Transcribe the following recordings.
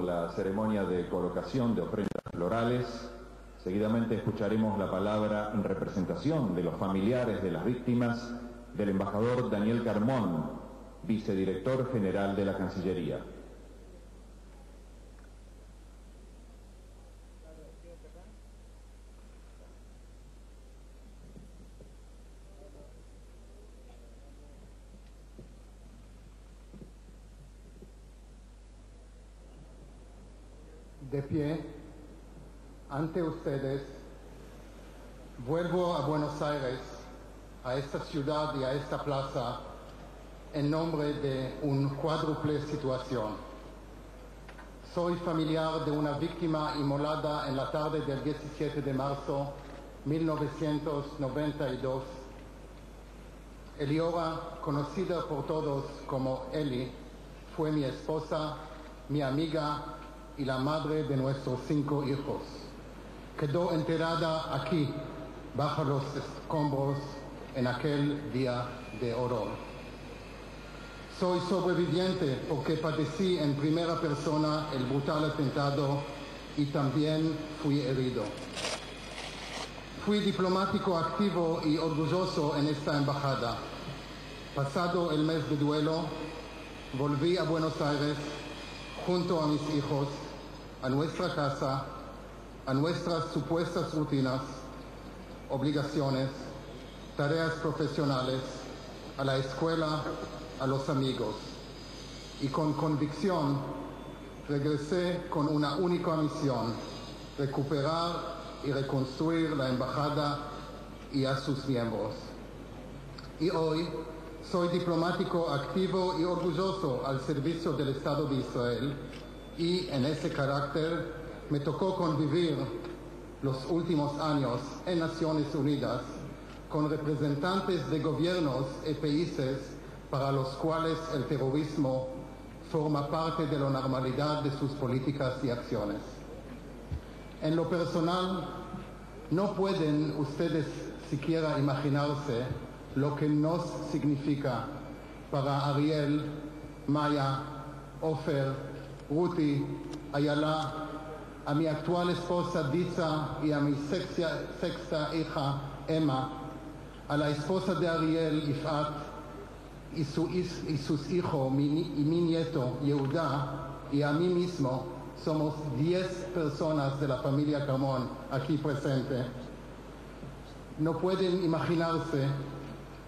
la ceremonia de colocación de ofrendas florales. Seguidamente escucharemos la palabra en representación de los familiares de las víctimas del embajador Daniel Carmón, vicedirector general de la Cancillería. De pie, ante ustedes, vuelvo a Buenos Aires, a esta ciudad y a esta plaza, en nombre de un cuádruple situación. Soy familiar de una víctima inmolada en la tarde del 17 de marzo 1992. Eliora, conocida por todos como Eli, fue mi esposa, mi amiga y la madre de nuestros 5 hijos. Quedó enterrada aquí, bajo los escombros, en aquel día de horror. Soy sobreviviente porque padecí en primera persona el brutal atentado y también fui herido. Fui diplomático activo y orgulloso en esta embajada. Pasado el mes de duelo, volví a Buenos Aires junto a mis hijos, a nuestra casa, a nuestras supuestas rutinas, obligaciones, tareas profesionales, a la escuela, a los amigos. Y con convicción regresé con una única misión: recuperar y reconstruir la embajada y a sus miembros. Y hoy soy diplomático activo y orgulloso al servicio del Estado de Israel, y en ese carácter me tocó convivir los últimos años en Naciones Unidas con representantes de gobiernos y países para los cuales el terrorismo forma parte de la normalidad de sus políticas y acciones. En lo personal, no pueden ustedes siquiera imaginarse lo que nos significa para Ariel, Maya, Ofer, Ruti, Ayala, a mi actual esposa Disa y a mi sexta hija Emma, a la esposa de Ariel, Ifat, y sus hijos y mi nieto Yehuda, y a mí mismo. Somos 10 personas de la familia Carmón aquí presente. No pueden imaginarse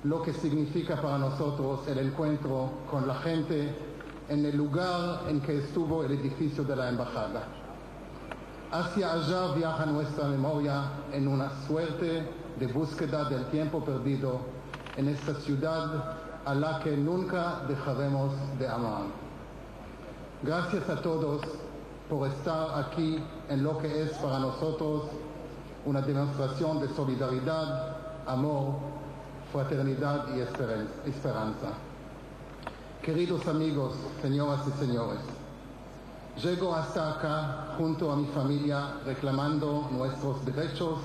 lo que significa para nosotros el encuentro con la gente en el lugar en que estuvo el edificio de la embajada. Hacia allá viaja nuestra memoria en una suerte de búsqueda del tiempo perdido en esta ciudad a la que nunca dejaremos de amar. Gracias a todos por estar aquí en lo que es para nosotros una demostración de solidaridad, amor, fraternidad y esperanza. Queridos amigos, señoras y señores, llego hasta acá junto a mi familia reclamando nuestros derechos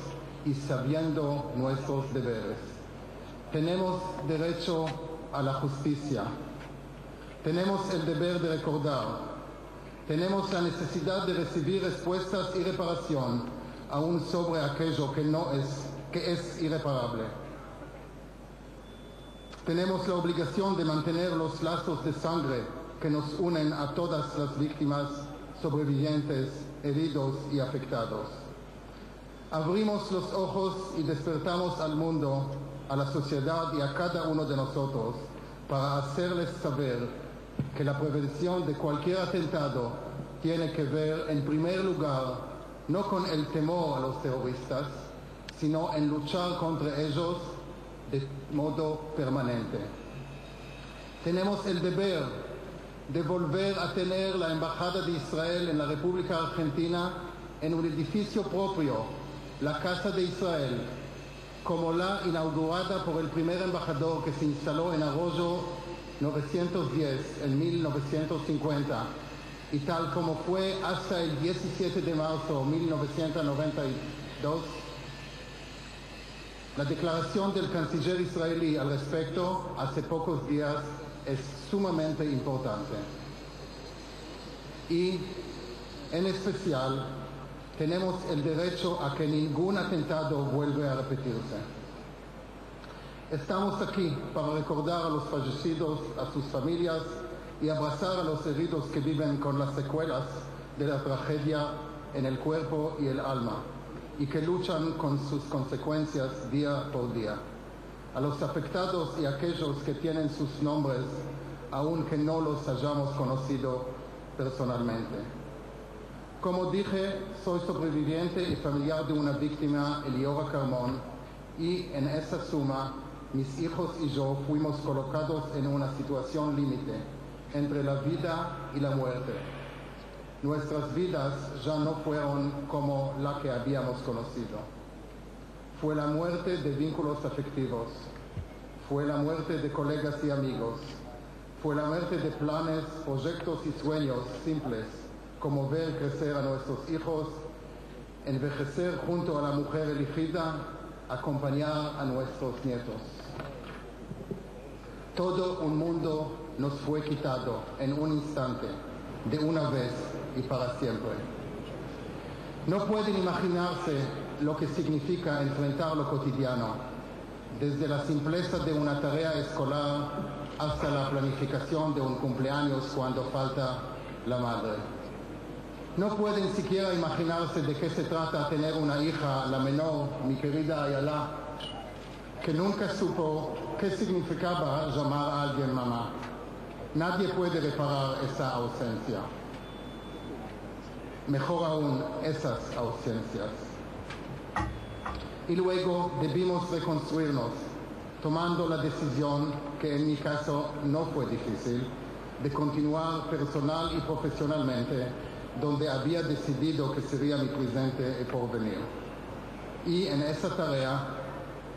y sabiendo nuestros deberes. Tenemos derecho a la justicia. Tenemos el deber de recordar. Tenemos la necesidad de recibir respuestas y reparación, aún sobre aquello que es irreparable. Tenemos la obligación de mantener los lazos de sangre que nos unen a todas las víctimas, sobrevivientes, heridos y afectados. Abrimos los ojos y despertamos al mundo, a la sociedad y a cada uno de nosotros para hacerles saber que la prevención de cualquier atentado tiene que ver, en primer lugar, no con el temor a los terroristas, sino en luchar contra ellos de modo permanente. Tenemos el deber de volver a tener la Embajada de Israel en la República Argentina en un edificio propio, la Casa de Israel, como la inaugurada por el primer embajador que se instaló en Arroyo 910 en 1950, y tal como fue hasta el 17 de marzo de 1992. La declaración del canciller israelí al respecto hace pocos días es sumamente importante. Y En especial, tenemos el derecho a que ningún atentado vuelva a repetirse. Estamos aquí para recordar a los fallecidos, a sus familias y abrazar a los heridos que viven con las secuelas de la tragedia en el cuerpo y el alma y que luchan con sus consecuencias día por día. A los afectados y a aquellos que tienen sus nombres, aunque no los hayamos conocido personalmente. Como dije, soy sobreviviente y familiar de una víctima, Eliora Carmón, y en esa suma, mis hijos y yo fuimos colocados en una situación límite entre la vida y la muerte. Nuestras vidas ya no fueron como la que habíamos conocido. Fue la muerte de vínculos afectivos, fue la muerte de colegas y amigos, fue la muerte de planes, proyectos y sueños simples, como ver crecer a nuestros hijos, envejecer junto a la mujer elegida, acompañar a nuestros nietos. Todo un mundo nos fue quitado en un instante, de una vez y para siempre. No pueden imaginarse lo que significa enfrentar lo cotidiano, desde la simpleza de una tarea escolar hasta la planificación de un cumpleaños cuando falta la madre. No pueden siquiera imaginarse de qué se trata tener una hija, la menor, mi querida Ayala, que nunca supo qué significaba llamar a alguien mamá. Nadie puede reparar esa ausencia. Mejor aún, esas ausencias. Y luego debimos reconstruirnos, tomando la decisión, que en mi caso no fue difícil, de continuar personal y profesionalmente donde había decidido que sería mi presente y porvenir. Y en esa tarea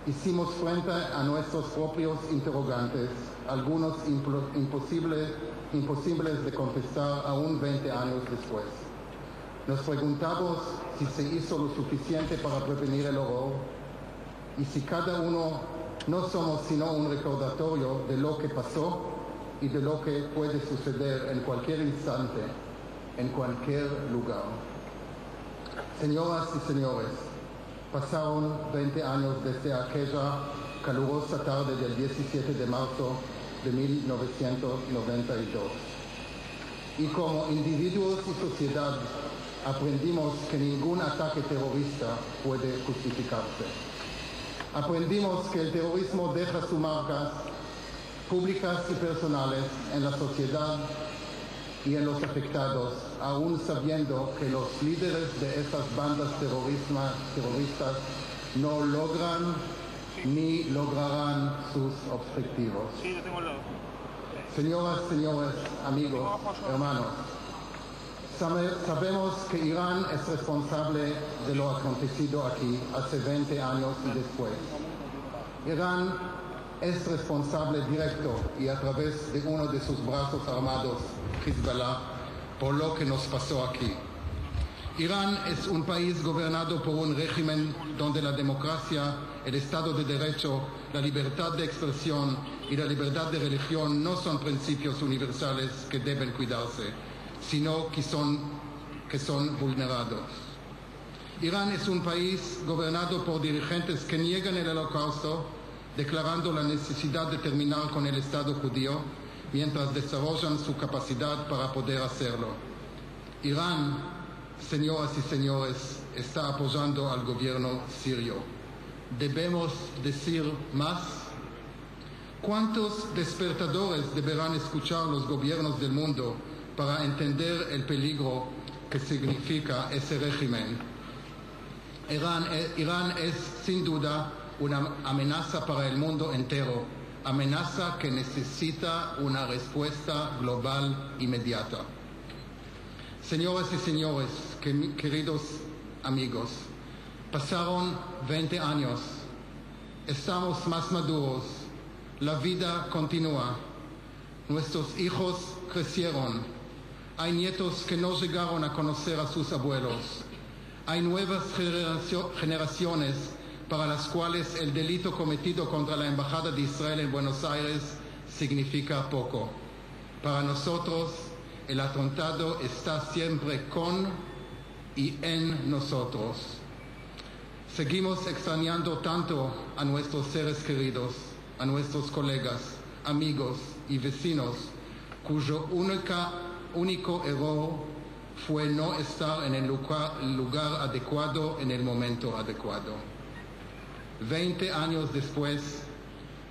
hicimos frente a nuestros propios interrogantes, algunos imposibles de contestar aún 20 años después. Nos preguntamos si se hizo lo suficiente para prevenir el horror y si cada uno no somos sino un recordatorio de lo que pasó y de lo que puede suceder en cualquier instante, en cualquier lugar. Señoras y señores, pasaron 20 años desde aquella calurosa tarde del 17 de marzo de 1992. Y como individuos y sociedad aprendimos que ningún ataque terrorista puede justificarse. Aprendimos que el terrorismo deja sus marcas públicas y personales en la sociedad y en los afectados, aún sabiendo que los líderes de estas bandas terroristas no logran ni lograrán sus objetivos. Señoras, señores, amigos, hermanos, sabemos que Irán es responsable de lo acontecido aquí hace 20 años y después. Irán es responsable directo y a través de uno de sus brazos armados, Hezbollah, por lo que nos pasó aquí. Irán es un país gobernado por un régimen donde la democracia, el Estado de Derecho, la libertad de expresión y la libertad de religión no son principios universales que deben cuidarse, sino que son vulnerados. Irán es un país gobernado por dirigentes que niegan el Holocausto, declarando la necesidad de terminar con el Estado judío, mientras desarrollan su capacidad para poder hacerlo. Irán, señoras y señores, está apoyando al gobierno sirio. ¿Debemos decir más? ¿Cuántos despertadores deberán escuchar los gobiernos del mundo para entender el peligro que significa ese régimen? Irán es, sin duda, una amenaza para el mundo entero, amenaza que necesita una respuesta global inmediata. Señoras y señores, queridos amigos, pasaron 20 años, estamos más maduros, la vida continúa, nuestros hijos crecieron, hay nietos que no llegaron a conocer a sus abuelos, hay nuevas generaciones para las cuales el delito cometido contra la Embajada de Israel en Buenos Aires significa poco. Para nosotros, el atentado está siempre con y en nosotros. Seguimos extrañando tanto a nuestros seres queridos, a nuestros colegas, amigos y vecinos, cuyo único error fue no estar en el lugar adecuado en el momento adecuado. 20 años después,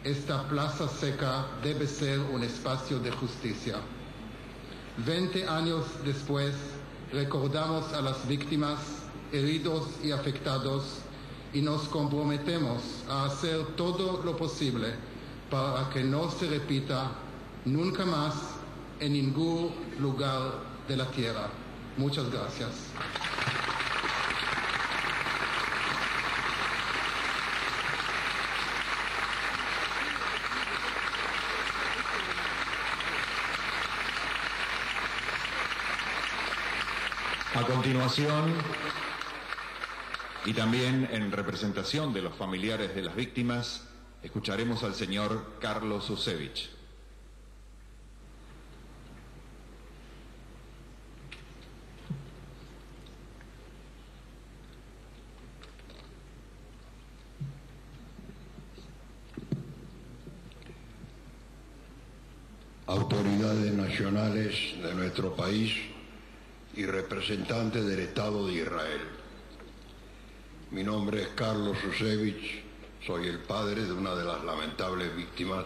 esta plaza seca debe ser un espacio de justicia. 20 años después, recordamos a las víctimas, heridos y afectados, y nos comprometemos a hacer todo lo posible para que no se repita nunca más en ningún lugar de la tierra. Muchas gracias. A continuación, y también en representación de los familiares de las víctimas, escucharemos al señor Carlos Usevich. Autoridades nacionales de nuestro país y representantes del Estado de Israel. Mi nombre es Carlos Usevich, soy el padre de una de las lamentables víctimas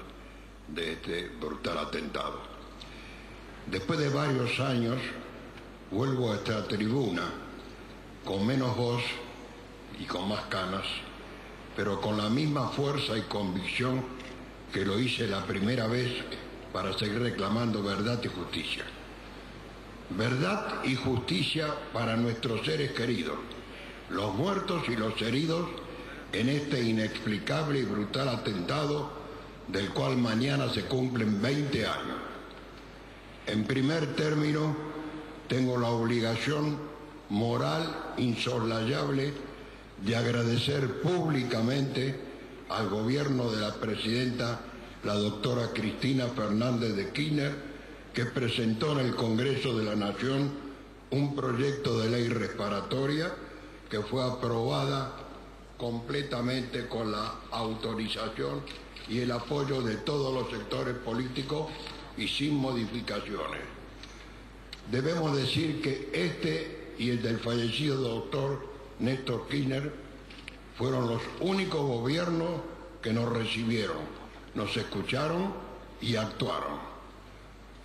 de este brutal atentado. Después de varios años, vuelvo a esta tribuna con menos voz y con más canas, pero con la misma fuerza y convicción que lo hice la primera vez para seguir reclamando verdad y justicia. Verdad y justicia para nuestros seres queridos, los muertos y los heridos en este inexplicable y brutal atentado del cual mañana se cumplen 20 años. En primer término, tengo la obligación moral insoslayable de agradecer públicamente al gobierno de la presidenta, la doctora Cristina Fernández de Kirchner, que presentó en el Congreso de la Nación un proyecto de ley reparatoria que fue aprobada completamente con la autorización y el apoyo de todos los sectores políticos y sin modificaciones. Debemos decir que este y el del fallecido doctor Néstor Kirchner fueron los únicos gobiernos que nos recibieron, nos escucharon y actuaron.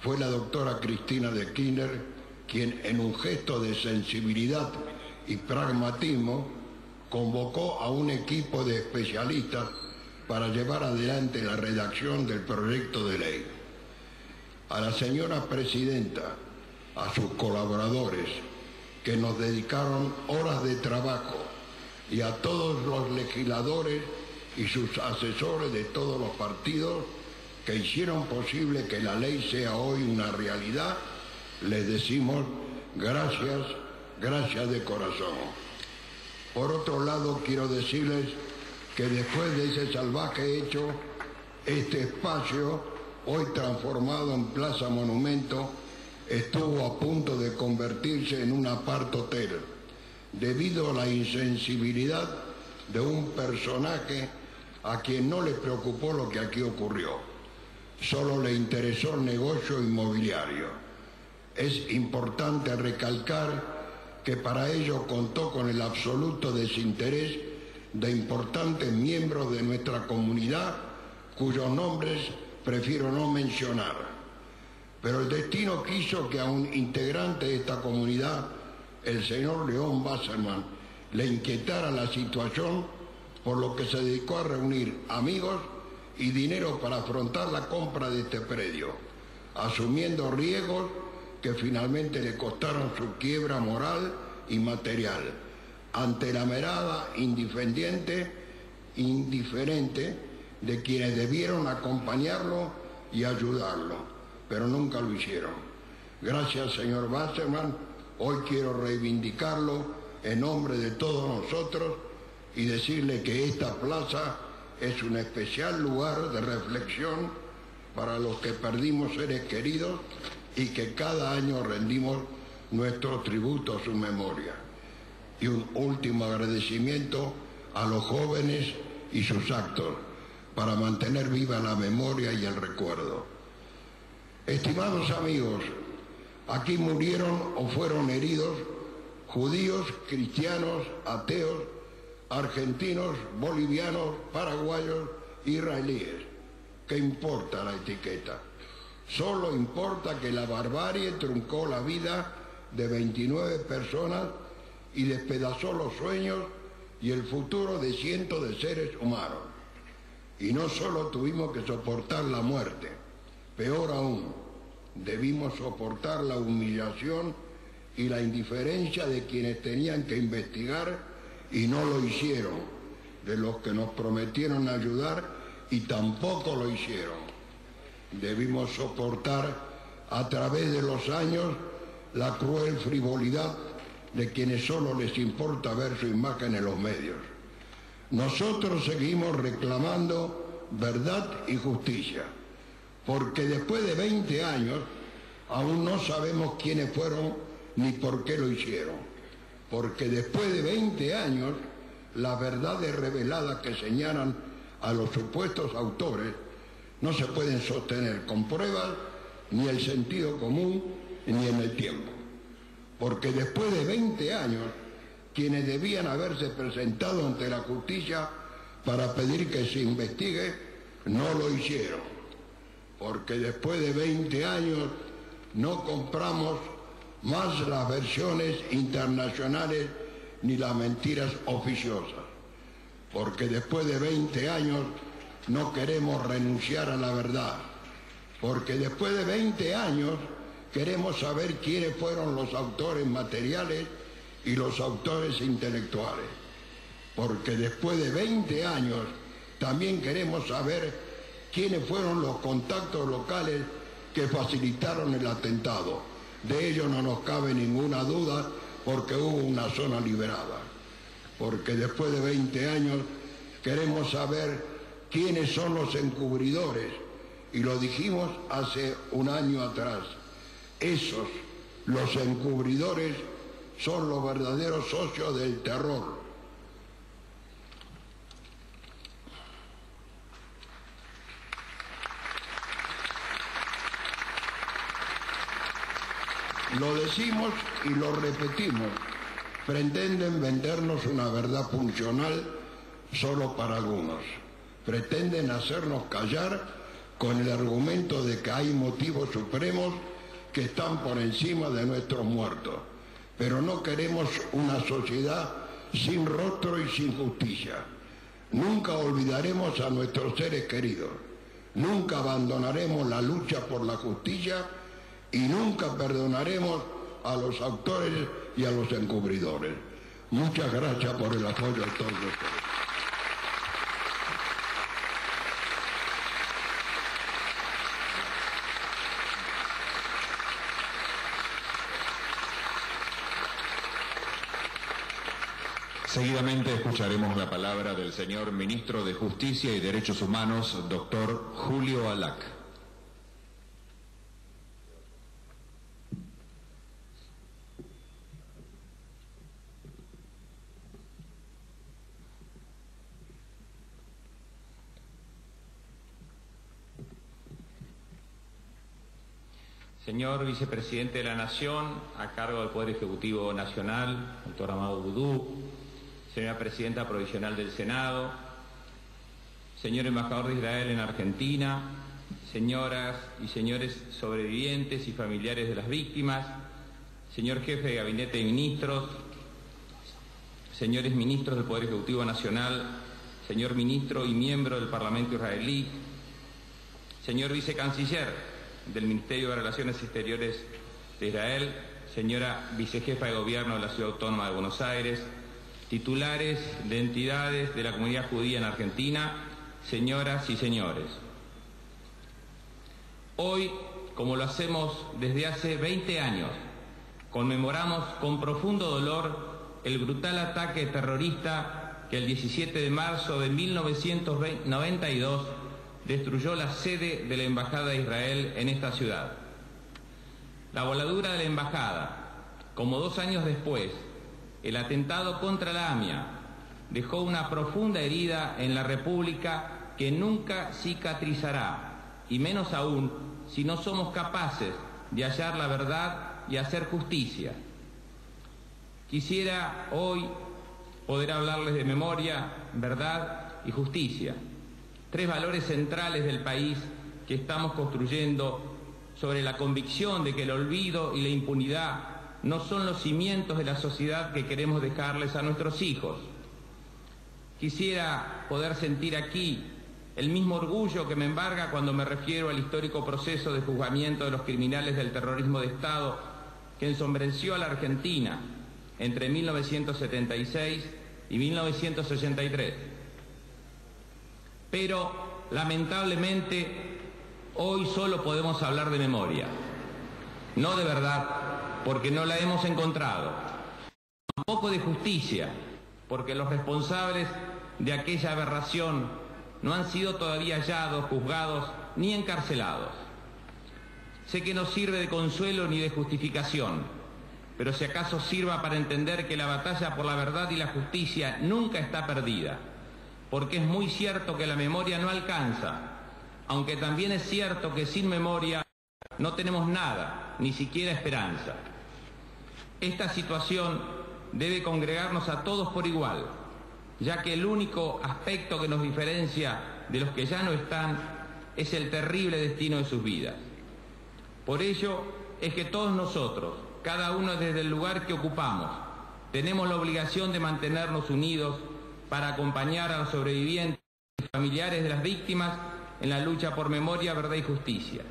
Fue la doctora Cristina de Kirchner quien, en un gesto de sensibilidad y pragmatismo, convocó a un equipo de especialistas para llevar adelante la redacción del proyecto de ley. A la señora presidenta, a sus colaboradores, que nos dedicaron horas de trabajo, y a todos los legisladores y sus asesores de todos los partidos que hicieron posible que la ley sea hoy una realidad, les decimos gracias, gracias de corazón. Por otro lado, quiero decirles que después de ese salvaje hecho, este espacio, hoy transformado en Plaza Monumento, estuvo a punto de convertirse en un apart-hotel, debido a la insensibilidad de un personaje a quien no le preocupó lo que aquí ocurrió. Solo le interesó el negocio inmobiliario. Es importante recalcar que para ello contó con el absoluto desinterés de importantes miembros de nuestra comunidad, cuyos nombres prefiero no mencionar. Pero el destino quiso que a un integrante de esta comunidad, el señor León Wasserman, le inquietara la situación, por lo que se dedicó a reunir amigos y dinero para afrontar la compra de este predio, asumiendo riesgos que finalmente le costaron su quiebra moral y material, ante la mirada indiferente de quienes debieron acompañarlo y ayudarlo, pero nunca lo hicieron. Gracias, señor Wasserman. Hoy quiero reivindicarlo en nombre de todos nosotros y decirle que esta plaza es un especial lugar de reflexión para los que perdimos seres queridos y que cada año rendimos nuestro tributo a su memoria. Y un último agradecimiento a los jóvenes y sus actos para mantener viva la memoria y el recuerdo. Estimados amigos, aquí murieron o fueron heridos judíos, cristianos, ateos, argentinos, bolivianos, paraguayos, israelíes. ¿Qué importa la etiqueta? Solo importa que la barbarie truncó la vida de 29 personas y despedazó los sueños y el futuro de cientos de seres humanos. Y no solo tuvimos que soportar la muerte, peor aún, debimos soportar la humillación y la indiferencia de quienes tenían que investigar y no lo hicieron, de los que nos prometieron ayudar y tampoco lo hicieron. Debimos soportar a través de los años la cruel frivolidad de quienes solo les importa ver su imagen en los medios. Nosotros seguimos reclamando verdad y justicia, porque después de 20 años aún no sabemos quiénes fueron ni por qué lo hicieron, porque después de 20 años las verdades reveladas que señalan a los supuestos autores no se pueden sostener con pruebas, ni el sentido común, ni en el tiempo. Porque después de 20 años, quienes debían haberse presentado ante la justicia para pedir que se investigue, no lo hicieron. Porque después de 20 años no compramos más las versiones internacionales ni las mentiras oficiosas. Porque después de 20 años no queremos renunciar a la verdad. Porque después de 20 años queremos saber quiénes fueron los autores materiales y los autores intelectuales. Porque después de 20 años también queremos saber quiénes fueron los contactos locales que facilitaron el atentado. De ello no nos cabe ninguna duda porque hubo una zona liberada. Porque después de 20 años queremos saber quiénes son los encubridores, y lo dijimos hace un año atrás. Esos, los encubridores, son los verdaderos socios del terror. Lo decimos y lo repetimos. Pretenden vendernos una verdad funcional solo para algunos. Pretenden hacernos callar con el argumento de que hay motivos supremos que están por encima de nuestros muertos. Pero no queremos una sociedad sin rostro y sin justicia. Nunca olvidaremos a nuestros seres queridos. Nunca abandonaremos la lucha por la justicia y nunca perdonaremos a los autores y a los encubridores. Muchas gracias por el apoyo de todos ustedes. Seguidamente escucharemos la palabra del señor Ministro de Justicia y Derechos Humanos, doctor Julio Alac. Señor Vicepresidente de la Nación, a cargo del Poder Ejecutivo Nacional, doctor Amado Boudou, señora Presidenta Provisional del Senado, señor Embajador de Israel en Argentina, señoras y señores sobrevivientes y familiares de las víctimas, señor Jefe de Gabinete de Ministros, señores Ministros del Poder Ejecutivo Nacional, señor Ministro y miembro del Parlamento israelí, señor Vicecanciller del Ministerio de Relaciones Exteriores de Israel, señora Vicejefa de Gobierno de la Ciudad Autónoma de Buenos Aires, titulares de entidades de la comunidad judía en Argentina, señoras y señores. Hoy, como lo hacemos desde hace 20 años, conmemoramos con profundo dolor el brutal ataque terrorista que el 17 de marzo de 1992 destruyó la sede de la Embajada de Israel en esta ciudad. La voladura de la embajada, como 2 años después, el atentado contra la AMIA, dejó una profunda herida en la República que nunca cicatrizará, y menos aún si no somos capaces de hallar la verdad y hacer justicia. Quisiera hoy poder hablarles de memoria, verdad y justicia, 3 valores centrales del país que estamos construyendo sobre la convicción de que el olvido y la impunidad no son los cimientos de la sociedad que queremos dejarles a nuestros hijos. Quisiera poder sentir aquí el mismo orgullo que me embarga cuando me refiero al histórico proceso de juzgamiento de los criminales del terrorismo de Estado que ensombreció a la Argentina entre 1976 y 1983. Pero, lamentablemente, hoy solo podemos hablar de memoria, no de verdad, porque no la hemos encontrado, tampoco de justicia, porque los responsables de aquella aberración no han sido todavía hallados, juzgados ni encarcelados. Sé que no sirve de consuelo ni de justificación, pero si acaso sirva para entender que la batalla por la verdad y la justicia nunca está perdida, porque es muy cierto que la memoria no alcanza, aunque también es cierto que sin memoria no tenemos nada, ni siquiera esperanza. Esta situación debe congregarnos a todos por igual, ya que el único aspecto que nos diferencia de los que ya no están es el terrible destino de sus vidas. Por ello es que todos nosotros, cada uno desde el lugar que ocupamos, tenemos la obligación de mantenernos unidos para acompañar a los sobrevivientes y familiares de las víctimas en la lucha por memoria, verdad y justicia.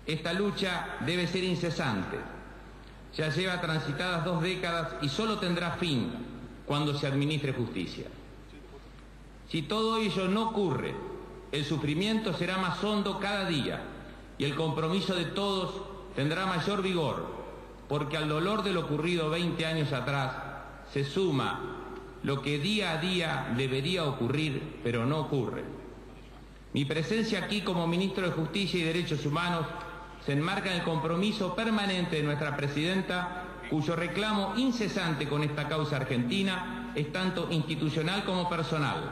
Esta lucha debe ser incesante. Ya lleva transitadas 2 décadas y solo tendrá fin cuando se administre justicia. Si todo ello no ocurre, el sufrimiento será más hondo cada día y el compromiso de todos tendrá mayor vigor, porque al dolor de lo ocurrido 20 años atrás se suma lo que día a día debería ocurrir, pero no ocurre. Mi presencia aquí como ministro de Justicia y Derechos Humanos se enmarca en el compromiso permanente de nuestra presidenta, cuyo reclamo incesante con esta causa argentina es tanto institucional como personal.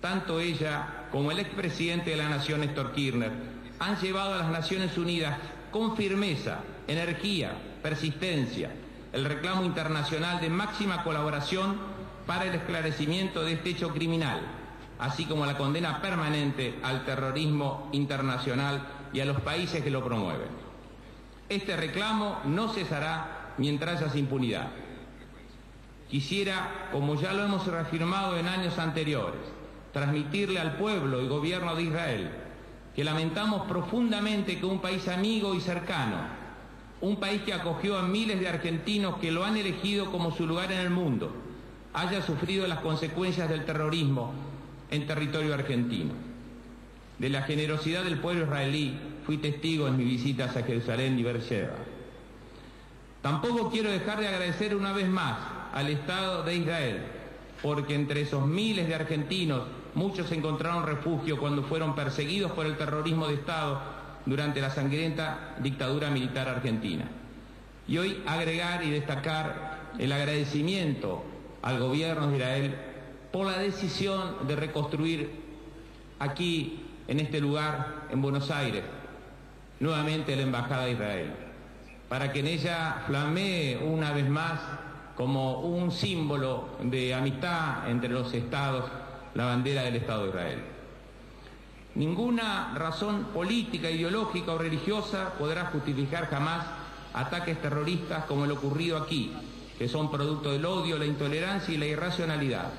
Tanto ella como el expresidente de la Nación, Néstor Kirchner, han llevado a las Naciones Unidas con firmeza, energía, persistencia, el reclamo internacional de máxima colaboración para el esclarecimiento de este hecho criminal, así como la condena permanente al terrorismo internacional y a los países que lo promueven. Este reclamo no cesará mientras haya impunidad. Quisiera, como ya lo hemos reafirmado en años anteriores, transmitirle al pueblo y gobierno de Israel que lamentamos profundamente que un país amigo y cercano, un país que acogió a miles de argentinos que lo han elegido como su lugar en el mundo, haya sufrido las consecuencias del terrorismo en territorio argentino. De la generosidad del pueblo israelí fui testigo en mis visitas a Jerusalén y Beersheba. Tampoco quiero dejar de agradecer una vez más al Estado de Israel, porque entre esos miles de argentinos muchos encontraron refugio cuando fueron perseguidos por el terrorismo de Estado durante la sangrienta dictadura militar argentina. Y hoy agregar y destacar el agradecimiento al gobierno de Israel por la decisión de reconstruir aquí, en este lugar, en Buenos Aires, nuevamente la Embajada de Israel, para que en ella flamee una vez más como un símbolo de amistad entre los estados la bandera del Estado de Israel. Ninguna razón política, ideológica o religiosa podrá justificar jamás ataques terroristas como el ocurrido aquí, que son producto del odio, la intolerancia y la irracionalidad.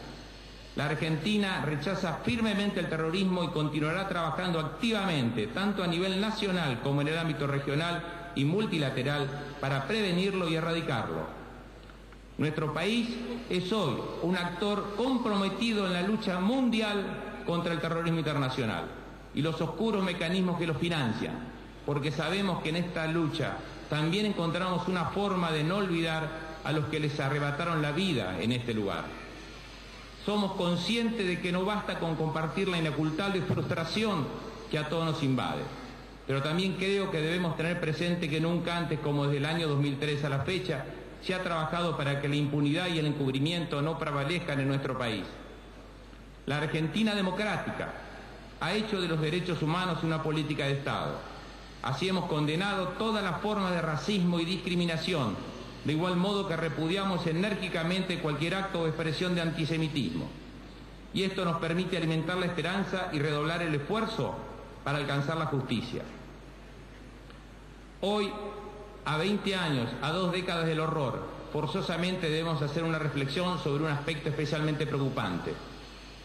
La Argentina rechaza firmemente el terrorismo y continuará trabajando activamente, tanto a nivel nacional como en el ámbito regional y multilateral, para prevenirlo y erradicarlo. Nuestro país es hoy un actor comprometido en la lucha mundial contra el terrorismo internacional y los oscuros mecanismos que lo financian, porque sabemos que en esta lucha también encontramos una forma de no olvidar a los que les arrebataron la vida en este lugar. Somos conscientes de que no basta con compartir la inocultable frustración que a todos nos invade. Pero también creo que debemos tener presente que nunca antes, como desde el año 2003 a la fecha, se ha trabajado para que la impunidad y el encubrimiento no prevalezcan en nuestro país. La Argentina democrática ha hecho de los derechos humanos una política de Estado. Así hemos condenado todas las formas de racismo y discriminación, de igual modo que repudiamos enérgicamente cualquier acto o expresión de antisemitismo. Y esto nos permite alimentar la esperanza y redoblar el esfuerzo para alcanzar la justicia. Hoy, a 20 años, a 2 décadas del horror, forzosamente debemos hacer una reflexión sobre un aspecto especialmente preocupante.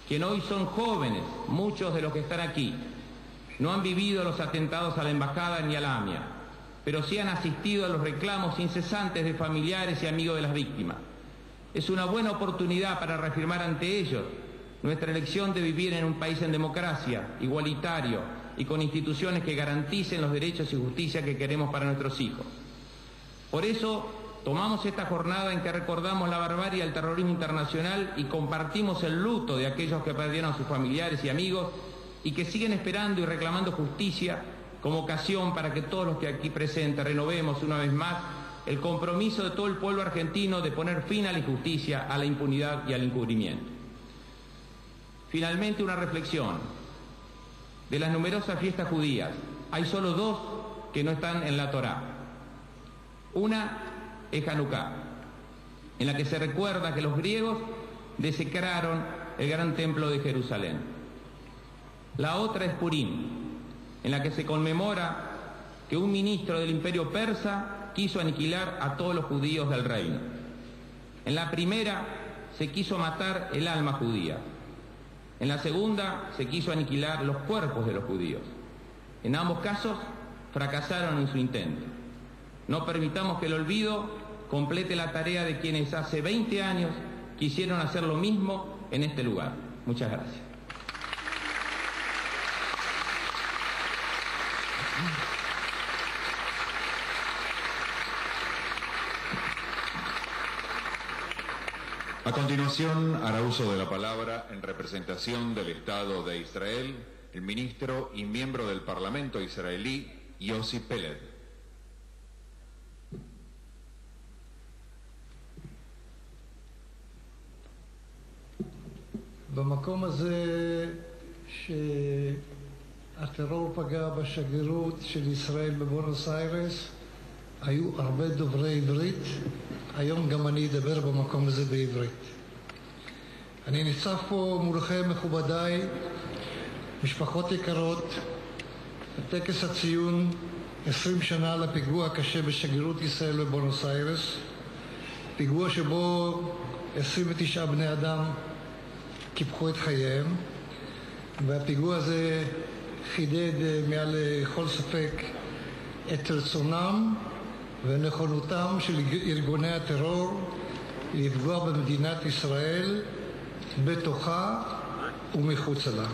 Quienes hoy son jóvenes, muchos de los que están aquí, no han vivido los atentados a la embajada ni a la AMIA, pero sí han asistido a los reclamos incesantes de familiares y amigos de las víctimas. Es una buena oportunidad para reafirmar ante ellos nuestra elección de vivir en un país en democracia, igualitario y con instituciones que garanticen los derechos y justicia que queremos para nuestros hijos. Por eso tomamos esta jornada en que recordamos la barbarie del terrorismo internacional y compartimos el luto de aquellos que perdieron a sus familiares y amigos y que siguen esperando y reclamando justicia como ocasión para que todos los que aquí presentes renovemos una vez más el compromiso de todo el pueblo argentino de poner fin a la injusticia, a la impunidad y al encubrimiento. Finalmente, una reflexión. De las numerosas fiestas judías, hay solo 2 que no están en la Torá. Una es Hanukkah, en la que se recuerda que los griegos desecraron el gran templo de Jerusalén. La otra es Purim, en la que se conmemora que un ministro del imperio persa quiso aniquilar a todos los judíos del reino. En la primera se quiso matar el alma judía. En la segunda se quiso aniquilar los cuerpos de los judíos. En ambos casos fracasaron en su intento. No permitamos que el olvido complete la tarea de quienes hace 20 años quisieron hacer lo mismo en este lugar. Muchas gracias. A continuación, hará uso de la palabra en representación del Estado de Israel, el ministro y miembro del Parlamento israelí, Yossi Peled. במקום הזה שהטרור פגע בשגרירות של ישראל בבואנוס איירס היו הרבה דוברי עברית. היום גם אני אדבר במקום הזה בעברית. אני ניצב פה מולכם, מכובדיי, משפחות יקרות, בטקס הציון 20 שנה לפיגוע הקשה בשגרירות ישראל בבואנוס איירס, פיגוע שבו 29 בני אדם קיפחו את חייהם, והפיגוע הזה חידד מעל כל ספק את רצונם ונכונותם של ארגוני הטרור לפגוע במדינת ישראל בתוכה ומחוץ לה.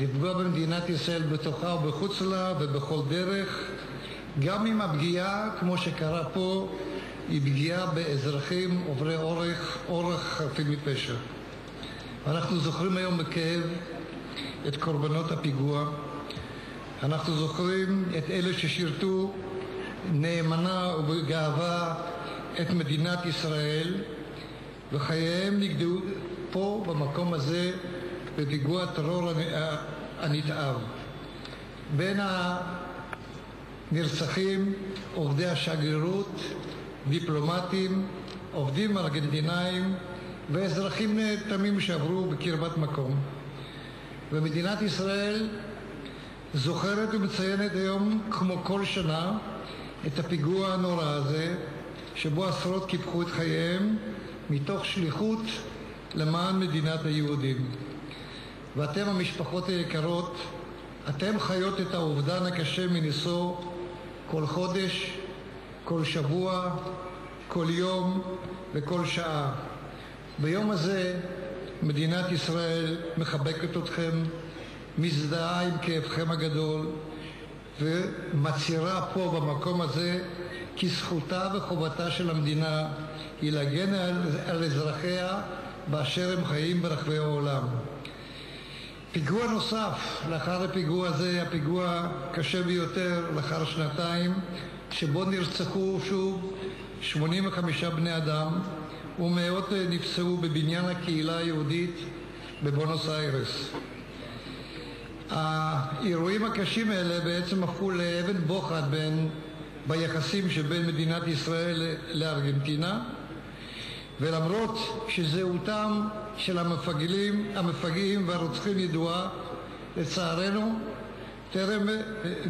לפגוע במדינת ישראל בתוכה ובחוץ לה ובכל דרך, גם אם הפגיעה, כמו שקרה פה, היא פגיעה באזרחים עוברי אורח חפים מפשע. אנחנו זוכרים היום בכאב את קורבנות הפיגוע. אנחנו זוכרים את אלה ששירתו נאמנה ובגאווה את מדינת ישראל, וחייהם נגדעו פה במקום הזה בפיגוע הטרור הנתעב. בין הנרצחים עובדי השגרירות, דיפלומטים, עובדים ארגנטינאים ואזרחים תמים שעברו בקרבת מקום. ומדינת ישראל זוכרת ומציינת היום כמו כל שנה את הפיגוע הנורא הזה שבו עשרות קיפחו את חייהם מתוך שליחות למען מדינת היהודים. ואתם המשפחות היקרות, אתם חיות את האובדן הקשה מנשוא כל חודש, כל שבוע, כל יום וכל שעה. ביום הזה מדינת ישראל מחבקת אתכם, מזדהה עם כאבכם הגדול ומצהירה פה במקום הזה כי זכותה וחובתה של המדינה היא להגן על אזרחיה באשר הם חיים ברחבי העולם. פיגוע נוסף לאחר הפיגוע הזה, הפיגוע קשה ביותר לאחר שנתיים, שבו נרצחו שוב 85 בני אדם ומאות נפצעו בבניין הקהילה היהודית בבונוס איירס. האירועים הקשים האלה בעצם הפכו לאבן בוחן ביחסים שבין מדינת ישראל לארגנטינה, ולמרות שזהותם של המפגעים והרוצחים ידועה, לצערנו טרם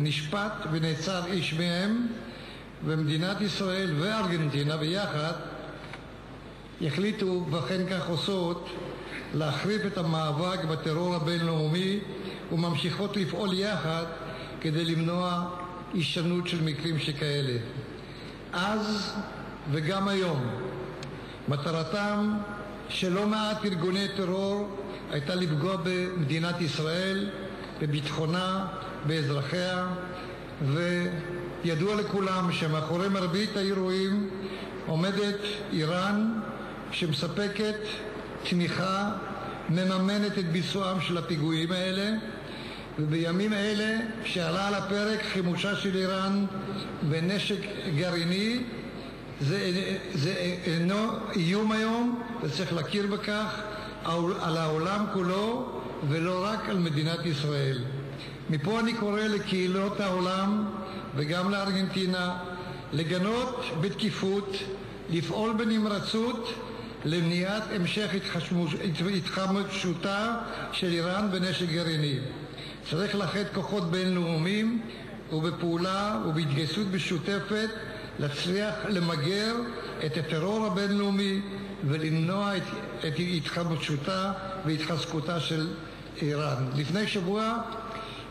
נשפט ונעצר איש מהם, ומדינת ישראל וארגנטינה ביחד יחליטו, וכן כך עושות, להחריף את המאבק בטרור הבינלאומי וממשיכות לפעול יחד כדי למנוע הישנות של מקרים שכאלה. אז וגם היום מטרתם של לא מעט ארגוני טרור הייתה לפגוע במדינת ישראל, בביטחונה, באזרחיה, וידוע לכולם שמאחורי מרבית האירועים עומדת איראן, שמספקת תמיכה, מממנת את ביצועם של הפיגועים האלה, ובימים אלה שעלה על הפרק חימושה של איראן בנשק גרעיני, זה אינו איום היום, וצריך להכיר בכך, על העולם כולו ולא רק על מדינת ישראל. מפה אני קורא לקהילות העולם וגם לארגנטינה לגנות בתקיפות, לפעול בנמרצות למניעת המשך התחמשותה של איראן בנשק גרעיני. צריך לאחד כוחות בינלאומיים ובפעולה ובהתגייסות משותפת להצליח למגר את הטרור הבינלאומי ולמנוע את התחמשותה והתחזקותה של איראן. לפני שבוע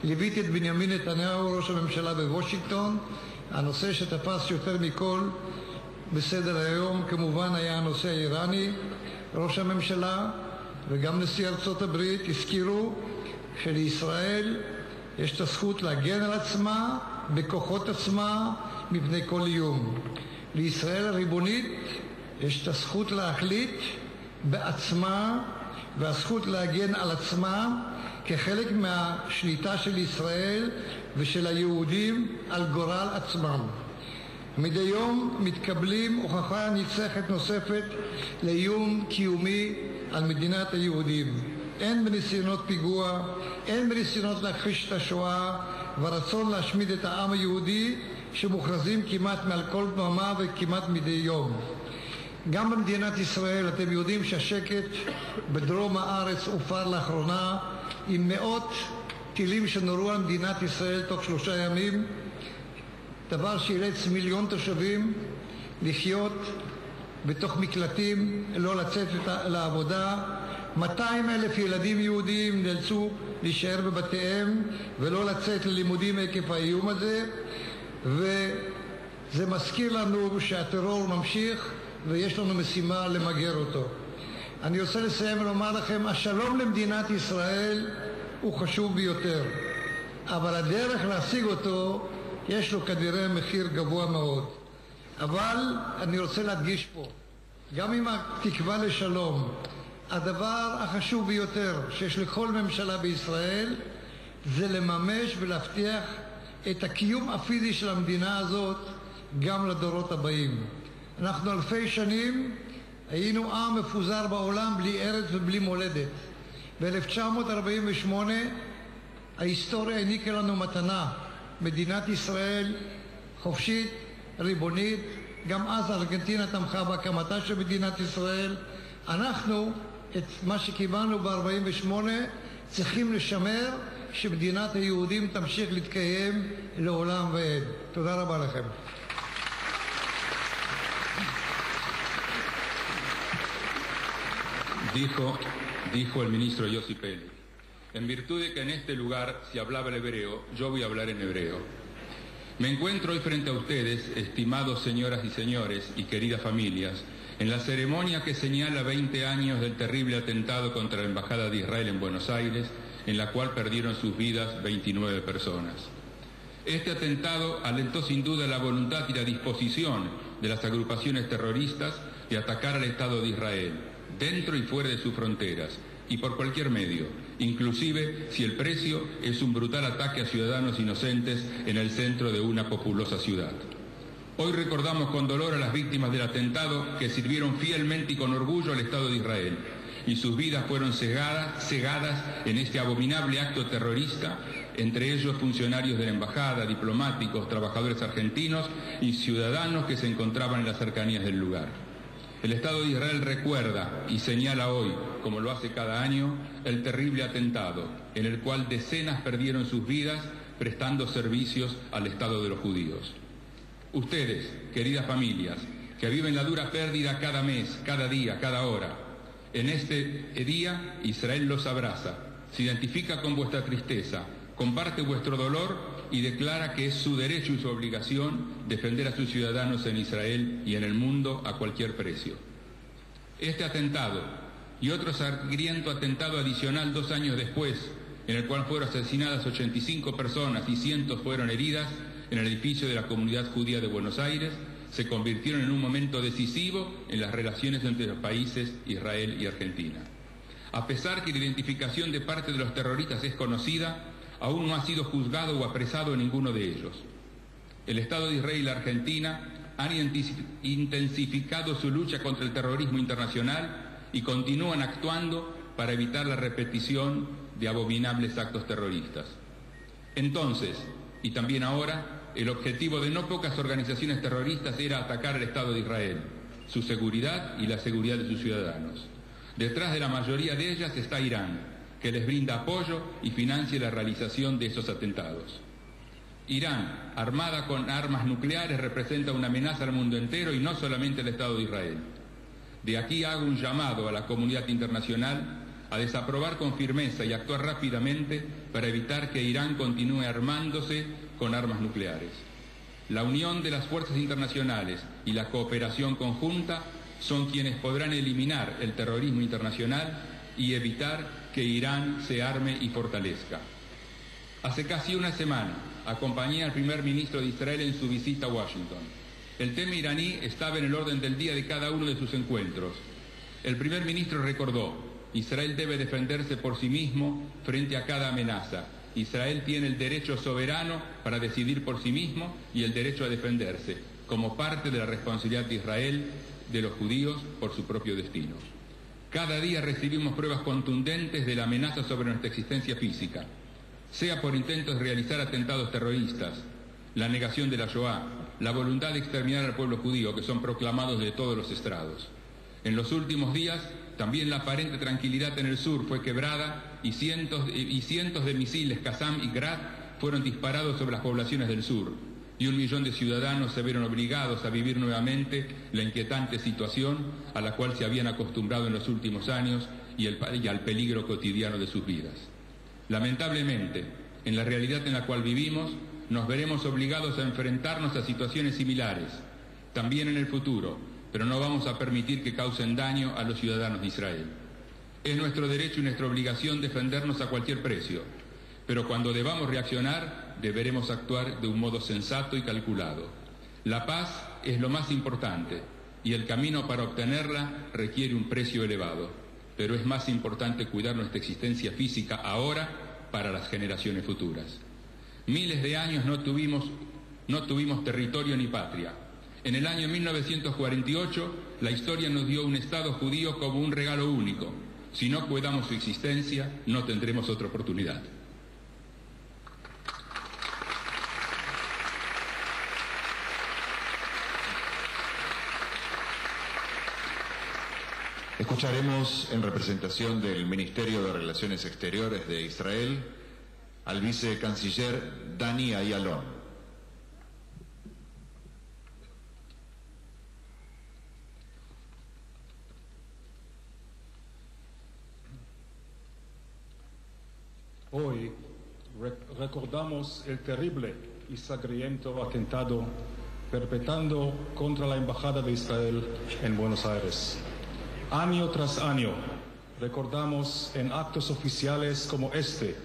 ליוויתי את בנימין נתניהו, ראש הממשלה, בוושינגטון. הנושא שתפס יותר מכל בסדר היום כמובן היה הנושא האיראני. ראש הממשלה וגם נשיא ארצות הברית הזכירו שלישראל יש את הזכות להגן על עצמה בכוחות עצמה מפני כל איום. לישראל הריבונית יש את הזכות להחליט בעצמה והזכות להגן על עצמה כחלק מהשליטה של ישראל ושל היהודים על גורל עצמם. מדי יום מתקבלים הוכחה ניצחת נוספת לאיום קיומי על מדינת היהודים. אין בניסיונות פיגוע, אין בניסיונות להכחיש את השואה ורצון להשמיד את העם היהודי שמוכרזים כמעט מעל כל במה וכמעט מדי יום. גם במדינת ישראל אתם יודעים שהשקט בדרום הארץ הופר לאחרונה עם מאות טילים שנורו על מדינת ישראל תוך 3 ימים, דבר שאילץ מיליון תושבים לחיות בתוך מקלטים, לא לצאת לעבודה. 200,000 ילדים יהודים נאלצו להישאר בבתיהם ולא לצאת ללימודים עקב האיום הזה, וזה מזכיר לנו שהטרור ממשיך ויש לנו משימה למגר אותו. אני רוצה לסיים ולומר לכם, השלום למדינת ישראל הוא חשוב ביותר, אבל הדרך להשיג אותו יש לו כנראה מחיר גבוה מאוד. אבל אני רוצה להדגיש פה, גם עם התקווה לשלום, הדבר החשוב ביותר שיש לכל ממשלה בישראל זה לממש ולהבטיח את הקיום הפיזי של המדינה הזאת גם לדורות הבאים. אנחנו אלפי שנים היינו עם מפוזר בעולם בלי ארץ ובלי מולדת. ב-1948 ההיסטוריה העניקה לנו מתנה, מדינת ישראל חופשית, ריבונית. גם אז ארגנטינה תמכה בהקמתה של מדינת ישראל. אנחנו את מה שקיבלנו ב-48 צריכים לשמר, שמדינת היהודים תמשיך להתקיים לעולם ועד. תודה רבה לכם. Dijo el ministro Yossi Peli, en virtud de que en este lugar se hablaba el hebreo, yo voy a hablar en hebreo. Me encuentro hoy frente a ustedes, estimados señoras y señores y queridas familias, en la ceremonia que señala 20 años del terrible atentado contra la Embajada de Israel en Buenos Aires, en la cual perdieron sus vidas 29 personas. Este atentado alentó sin duda la voluntad y la disposición de las agrupaciones terroristas de atacar al Estado de Israel, dentro y fuera de sus fronteras, y por cualquier medio, inclusive si el precio es un brutal ataque a ciudadanos inocentes en el centro de una populosa ciudad. Hoy recordamos con dolor a las víctimas del atentado que sirvieron fielmente y con orgullo al Estado de Israel, y sus vidas fueron cegadas en este abominable acto terrorista, entre ellos funcionarios de la embajada, diplomáticos, trabajadores argentinos y ciudadanos que se encontraban en las cercanías del lugar. El Estado de Israel recuerda y señala hoy, como lo hace cada año, el terrible atentado, en el cual decenas perdieron sus vidas prestando servicios al Estado de los judíos. Ustedes, queridas familias, que viven la dura pérdida cada mes, cada día, cada hora, en este día Israel los abraza, se identifica con vuestra tristeza, comparte vuestro dolor y declara que es su derecho y su obligación defender a sus ciudadanos en Israel y en el mundo a cualquier precio. Este atentado y otro sangriento atentado adicional 2 años después, en el cual fueron asesinadas 85 personas y cientos fueron heridas en el edificio de la comunidad judía de Buenos Aires, se convirtieron en un momento decisivo en las relaciones entre los países Israel y Argentina. A pesar que la identificación de parte de los terroristas es conocida, aún no ha sido juzgado o apresado ninguno de ellos. El Estado de Israel y la Argentina han intensificado su lucha contra el terrorismo internacional y continúan actuando para evitar la repetición de abominables actos terroristas. Entonces, y también ahora, el objetivo de no pocas organizaciones terroristas era atacar al Estado de Israel, su seguridad y la seguridad de sus ciudadanos. Detrás de la mayoría de ellas está Irán, que les brinda apoyo y financia la realización de esos atentados. Irán, armada con armas nucleares, representa una amenaza al mundo entero y no solamente al Estado de Israel. De aquí hago un llamado a la comunidad internacional a desaprobar con firmeza y actuar rápidamente para evitar que Irán continúe armándose con armas nucleares. La unión de las fuerzas internacionales y la cooperación conjunta son quienes podrán eliminar el terrorismo internacional y evitar que Irán se arme y fortalezca. Hace casi una semana acompañé al primer ministro de Israel en su visita a Washington. El tema iraní estaba en el orden del día de cada uno de sus encuentros. El primer ministro recordó: Israel debe defenderse por sí mismo frente a cada amenaza. Israel tiene el derecho soberano para decidir por sí mismo y el derecho a defenderse, como parte de la responsabilidad de Israel, de los judíos, por su propio destino. Cada día recibimos pruebas contundentes de la amenaza sobre nuestra existencia física, sea por intentos de realizar atentados terroristas, la negación de la Shoah, la voluntad de exterminar al pueblo judío, que son proclamados de todos los estrados. En los últimos días, también la aparente tranquilidad en el sur fue quebrada y cientos de misiles Qassam y Grad fueron disparados sobre las poblaciones del sur, y 1 millón de ciudadanos se vieron obligados a vivir nuevamente la inquietante situación a la cual se habían acostumbrado en los últimos años y al peligro cotidiano de sus vidas. Lamentablemente, en la realidad en la cual vivimos, nos veremos obligados a enfrentarnos a situaciones similares, también en el futuro, pero no vamos a permitir que causen daño a los ciudadanos de Israel. Es nuestro derecho y nuestra obligación defendernos a cualquier precio, pero cuando debamos reaccionar, deberemos actuar de un modo sensato y calculado. La paz es lo más importante y el camino para obtenerla requiere un precio elevado, pero es más importante cuidar nuestra existencia física ahora para las generaciones futuras. Miles de años no tuvimos territorio ni patria. En el año 1948, la historia nos dio un Estado judío como un regalo único. Si no cuidamos su existencia, no tendremos otra oportunidad. Escucharemos en representación del Ministerio de Relaciones Exteriores de Israel al vicecanciller Dani Ayalon. Hoy recordamos el terrible y sangriento atentado perpetrado contra la Embajada de Israel en Buenos Aires. Año tras año recordamos en actos oficiales como este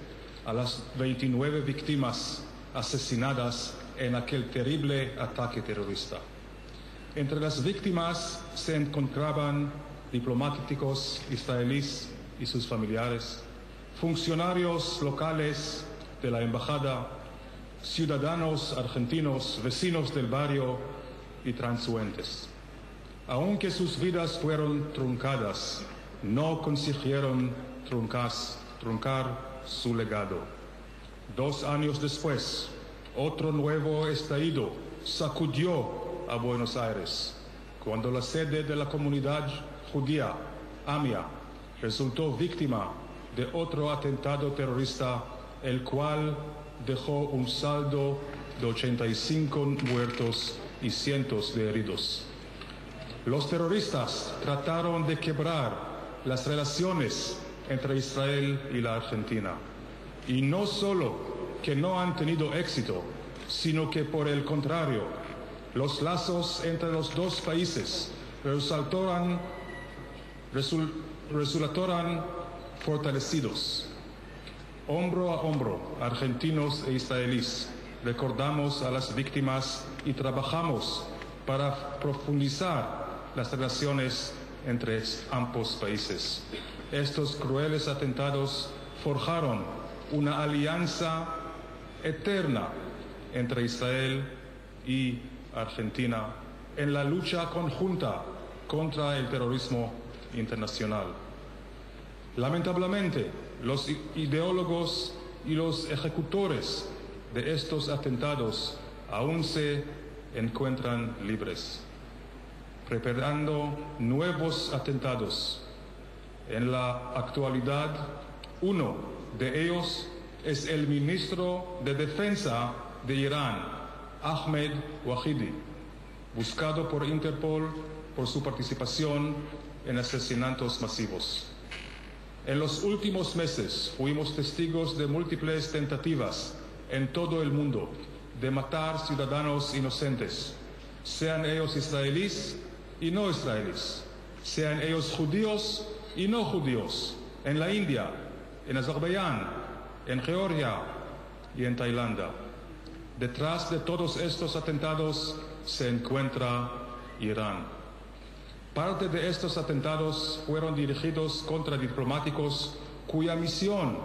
a las 29 víctimas asesinadas en aquel terrible ataque terrorista. Entre las víctimas se encontraban diplomáticos israelíes, y sus familiares, funcionarios locales de la embajada, ciudadanos argentinos, vecinos del barrio y transeúntes. Aunque sus vidas fueron truncadas, no consiguieron truncar su legado. 2 años después, otro nuevo estallido sacudió a Buenos Aires, cuando la sede de la comunidad judía, AMIA, resultó víctima de otro atentado terrorista, el cual dejó un saldo de 85 muertos y cientos de heridos. Los terroristas trataron de quebrar las relaciones entre Israel y la Argentina. Y no solo que no han tenido éxito, sino que por el contrario, los lazos entre los dos países resultaron fortalecidos. Hombro a hombro, argentinos e israelíes, recordamos a las víctimas y trabajamos para profundizar las relaciones entre ambos países. Estos crueles atentados forjaron una alianza eterna entre Israel y Argentina en la lucha conjunta contra el terrorismo internacional. Lamentablemente, los ideólogos y los ejecutores de estos atentados aún se encuentran libres, preparando nuevos atentados. En la actualidad, uno de ellos es el ministro de Defensa de Irán, Ahmed Wahidi, buscado por Interpol por su participación en asesinatos masivos. En los últimos meses fuimos testigos de múltiples tentativas en todo el mundo de matar ciudadanos inocentes, sean ellos israelíes y no israelíes, sean ellos judíos y no judíos, en la India, en Azerbaiyán, en Georgia y en Tailandia. Detrás de todos estos atentados se encuentra Irán. Parte de estos atentados fueron dirigidos contra diplomáticos cuya misión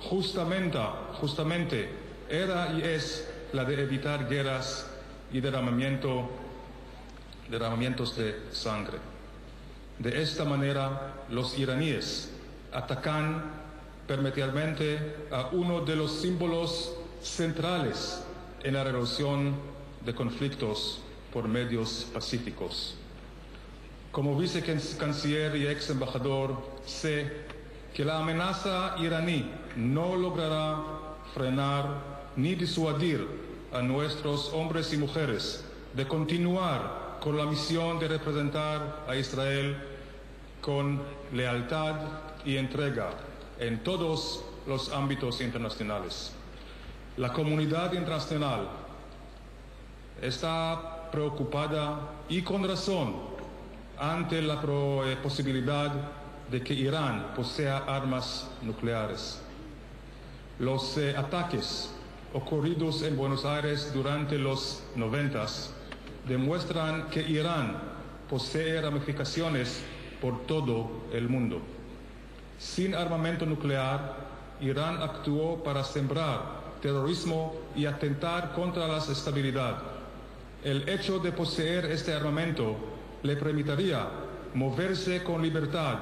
justamente era y es la de evitar guerras y derramamientos de sangre. De esta manera, los iraníes atacan permanentemente a uno de los símbolos centrales en la resolución de conflictos por medios pacíficos. Como vicecanciller y ex embajador, sé que la amenaza iraní no logrará frenar ni disuadir a nuestros hombres y mujeres de continuar con la misión de representar a Israel con lealtad y entrega en todos los ámbitos internacionales. La comunidad internacional está preocupada y con razón ante la posibilidad de que Irán posea armas nucleares. Los ataques ocurridos en Buenos Aires durante los 90s demuestran que Irán posee ramificaciones por todo el mundo. Sin armamento nuclear, Irán actuó para sembrar terrorismo y atentar contra la estabilidad. El hecho de poseer este armamento le permitiría moverse con libertad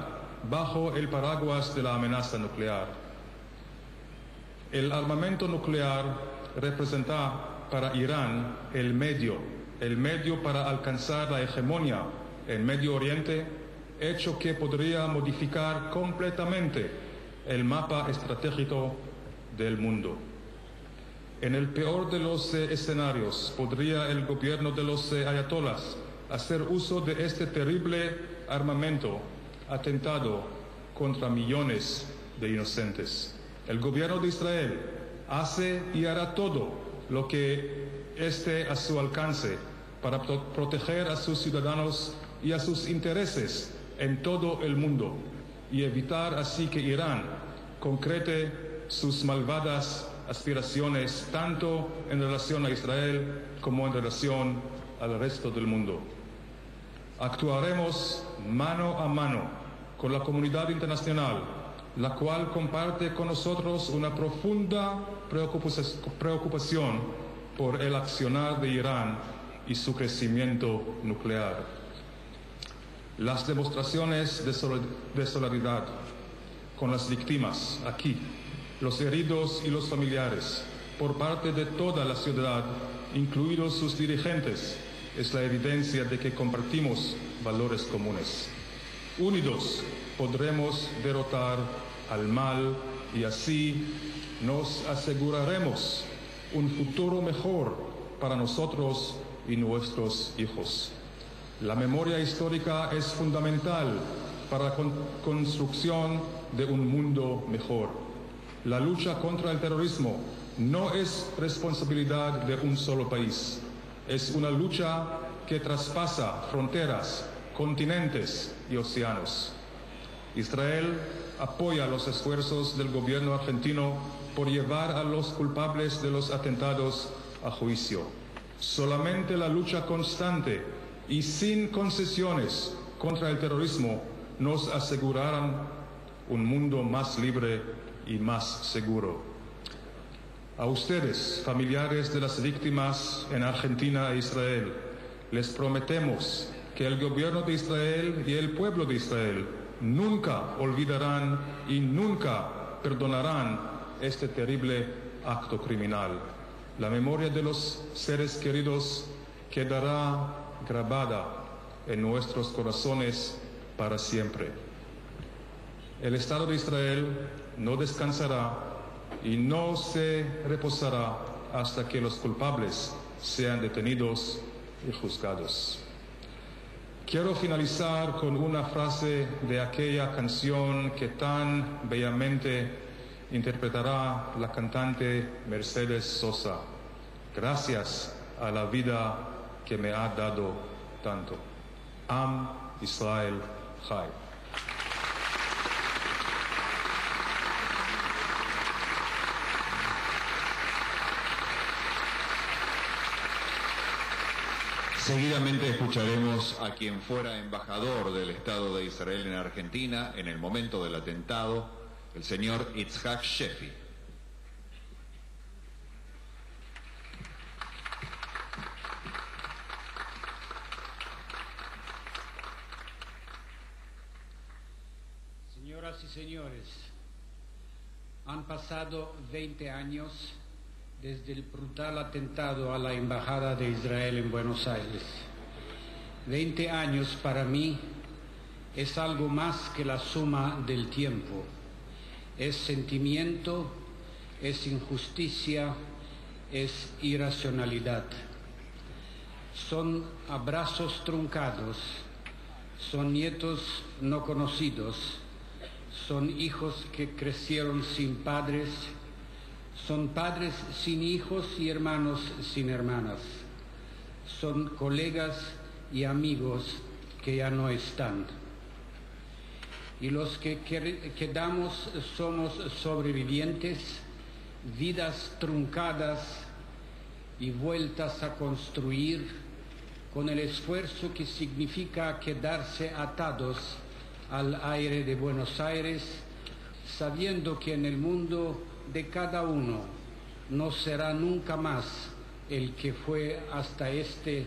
bajo el paraguas de la amenaza nuclear. El armamento nuclear representa para Irán el medio para alcanzar la hegemonía en Medio Oriente, hecho que podría modificar completamente el mapa estratégico del mundo. En el peor de los escenarios, podría el gobierno de los ayatolás hacer uso de este terrible armamento atentado contra millones de inocentes. El gobierno de Israel hace y hará todo lo que esté a su alcance para proteger a sus ciudadanos y a sus intereses en todo el mundo y evitar así que Irán concrete sus malvadas aspiraciones tanto en relación a Israel como en relación al resto del mundo. Actuaremos mano a mano con la comunidad internacional la cual comparte con nosotros una profunda preocupación por el accionar de Irán y su crecimiento nuclear. Las demostraciones de solidaridad con las víctimas aquí, los heridos y los familiares, por parte de toda la ciudad, incluidos sus dirigentes, es la evidencia de que compartimos valores comunes. Unidos podremos derrotar al mal y así nos aseguraremos un futuro mejor para nosotros y nuestros hijos. La memoria histórica es fundamental para la construcción de un mundo mejor. La lucha contra el terrorismo no es responsabilidad de un solo país. Es una lucha que traspasa fronteras, continentes y océanos. Israel apoya los esfuerzos del gobierno argentino por llevar a los culpables de los atentados a juicio. Solamente la lucha constante y sin concesiones contra el terrorismo nos asegurarán un mundo más libre y más seguro. A ustedes, familiares de las víctimas en Argentina e Israel, les prometemos que el gobierno de Israel y el pueblo de Israel nunca olvidarán y nunca perdonarán este terrible acto criminal. La memoria de los seres queridos quedará grabada en nuestros corazones para siempre. El Estado de Israel no descansará y no se reposará hasta que los culpables sean detenidos y juzgados. Quiero finalizar con una frase de aquella canción que tan bellamente interpretará la cantante Mercedes Sosa. Gracias a la vida que me ha dado tanto. Am Israel Chai. Seguidamente escucharemos a quien fuera embajador del Estado de Israel en Argentina en el momento del atentado, el señor Itzhak Shefi. Señoras y señores, han pasado 20 años desde el brutal atentado a la Embajada de Israel en Buenos Aires. 20 años para mí es algo más que la suma del tiempo. Es sentimiento, es injusticia, es irracionalidad. Son abrazos truncados, son nietos no conocidos, son hijos que crecieron sin padres, son padres sin hijos y hermanos sin hermanas. Son colegas y amigos que ya no están. Y los que quedamos somos sobrevivientes, vidas truncadas y vueltas a construir con el esfuerzo que significa quedarse atados al aire de Buenos Aires, sabiendo que en el mundo de cada uno no será nunca más el que fue hasta este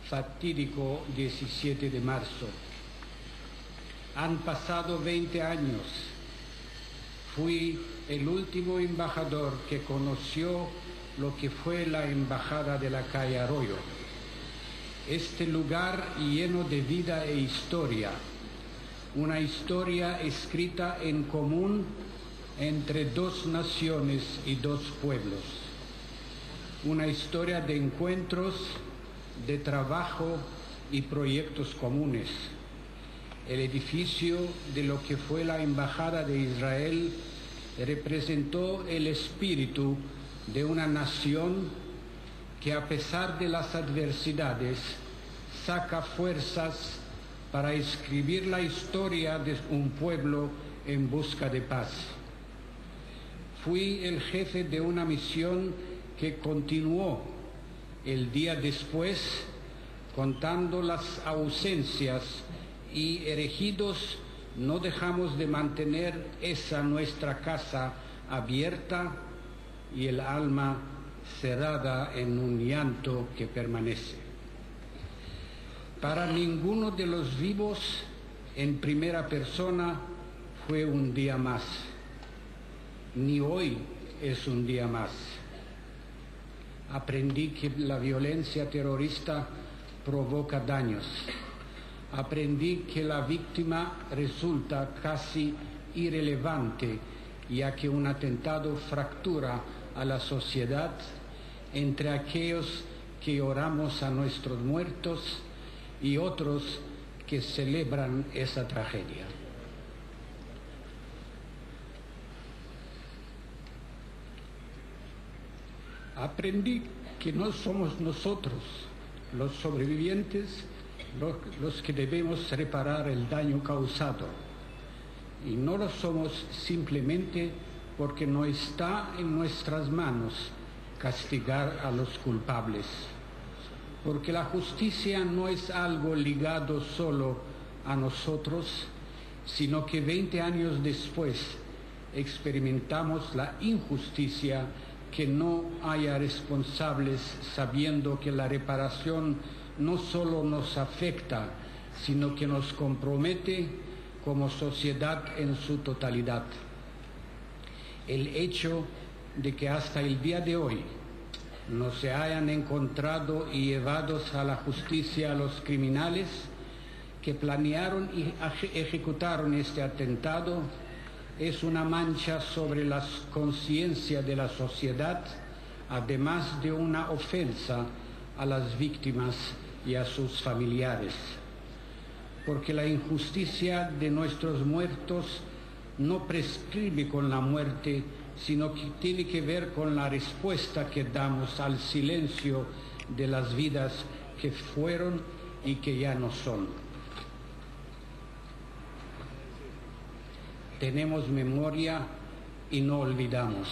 fatídico 17 de marzo. Han pasado 20 años. Fui el último embajador que conoció lo que fue la embajada de la calle Arroyo. Este lugar lleno de vida e historia, una historia escrita en común entre dos naciones y dos pueblos. Una historia de encuentros, de trabajo y proyectos comunes. El edificio de lo que fue la Embajada de Israel representó el espíritu de una nación que, a pesar de las adversidades, saca fuerzas para escribir la historia de un pueblo en busca de paz. Fui el jefe de una misión que continuó el día después, contando las ausencias y elegidos no dejamos de mantener esa nuestra casa abierta y el alma cerrada en un llanto que permanece. Para ninguno de los vivos, en primera persona, fue un día más, ni hoy es un día más. Aprendí que la violencia terrorista provoca daños. Aprendí que la víctima resulta casi irrelevante, ya que un atentado fractura a la sociedad entre aquellos que oramos a nuestros muertos y otros que celebran esa tragedia. Aprendí que no somos nosotros, los sobrevivientes, los que debemos reparar el daño causado. Y no lo somos simplemente porque no está en nuestras manos castigar a los culpables. Porque la justicia no es algo ligado solo a nosotros, sino que 20 años después experimentamos la injusticia que no haya responsables, sabiendo que la reparación no solo nos afecta, sino que nos compromete como sociedad en su totalidad. El hecho de que hasta el día de hoy no se hayan encontrado y llevados a la justicia a los criminales que planearon y ejecutaron este atentado es una mancha sobre la conciencia de la sociedad, además de una ofensa a las víctimas y a sus familiares. Porque la injusticia de nuestros muertos no prescribe con la muerte, sino que tiene que ver con la respuesta que damos al silencio de las vidas que fueron y que ya no son. Tenemos memoria y no olvidamos.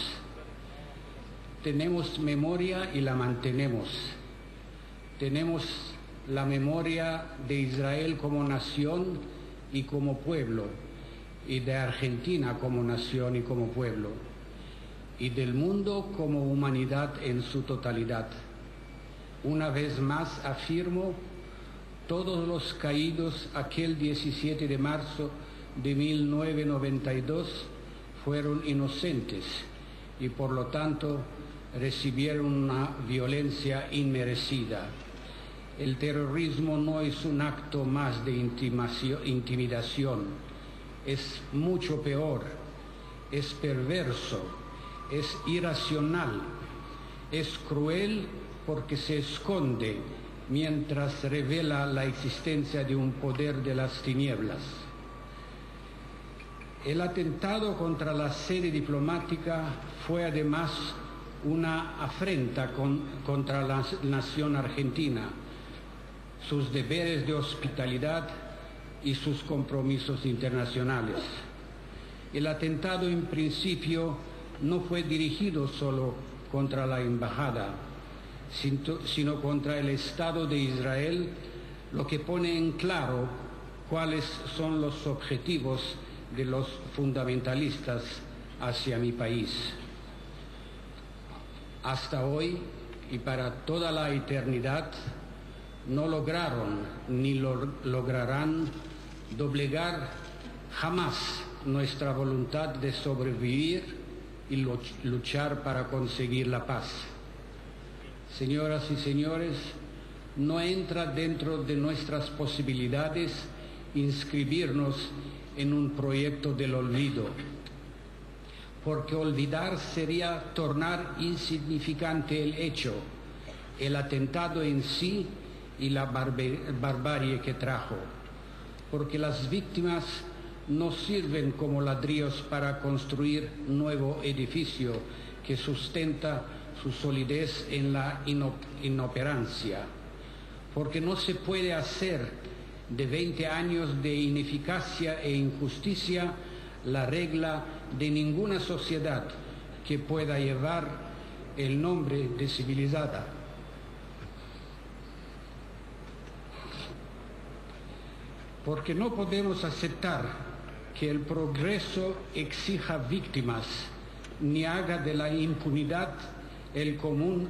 Tenemos memoria y la mantenemos. Tenemos la memoria de Israel como nación y como pueblo, y de Argentina como nación y como pueblo, y del mundo como humanidad en su totalidad. Una vez más afirmo, todos los caídos aquel 17 de marzo de 1992 fueron inocentes y por lo tanto recibieron una violencia inmerecida. El terrorismo no es un acto más de intimidación, es mucho peor, es perverso, es irracional, es cruel porque se esconde mientras revela la existencia de un poder de las tinieblas. El atentado contra la sede diplomática fue además una afrenta contra la nación argentina, sus deberes de hospitalidad y sus compromisos internacionales. El atentado en principio no fue dirigido solo contra la embajada, sino contra el Estado de Israel, lo que pone en claro cuáles son los objetivos de los fundamentalistas hacia mi país. Hasta hoy y para toda la eternidad no lograron ni lograrán doblegar jamás nuestra voluntad de sobrevivir y luchar para conseguir la paz. Señoras y señores, no entra dentro de nuestras posibilidades inscribirnos en un proyecto del olvido, porque olvidar sería tornar insignificante el hecho, el atentado en sí y la barbarie que trajo, porque las víctimas no sirven como ladrillos para construir nuevo edificio que sustenta su solidez en la inoperancia, porque no se puede hacer de 20 años de ineficacia e injusticia la regla de ninguna sociedad que pueda llevar el nombre de civilizada. Porque no podemos aceptar que el progreso exija víctimas ni haga de la impunidad el común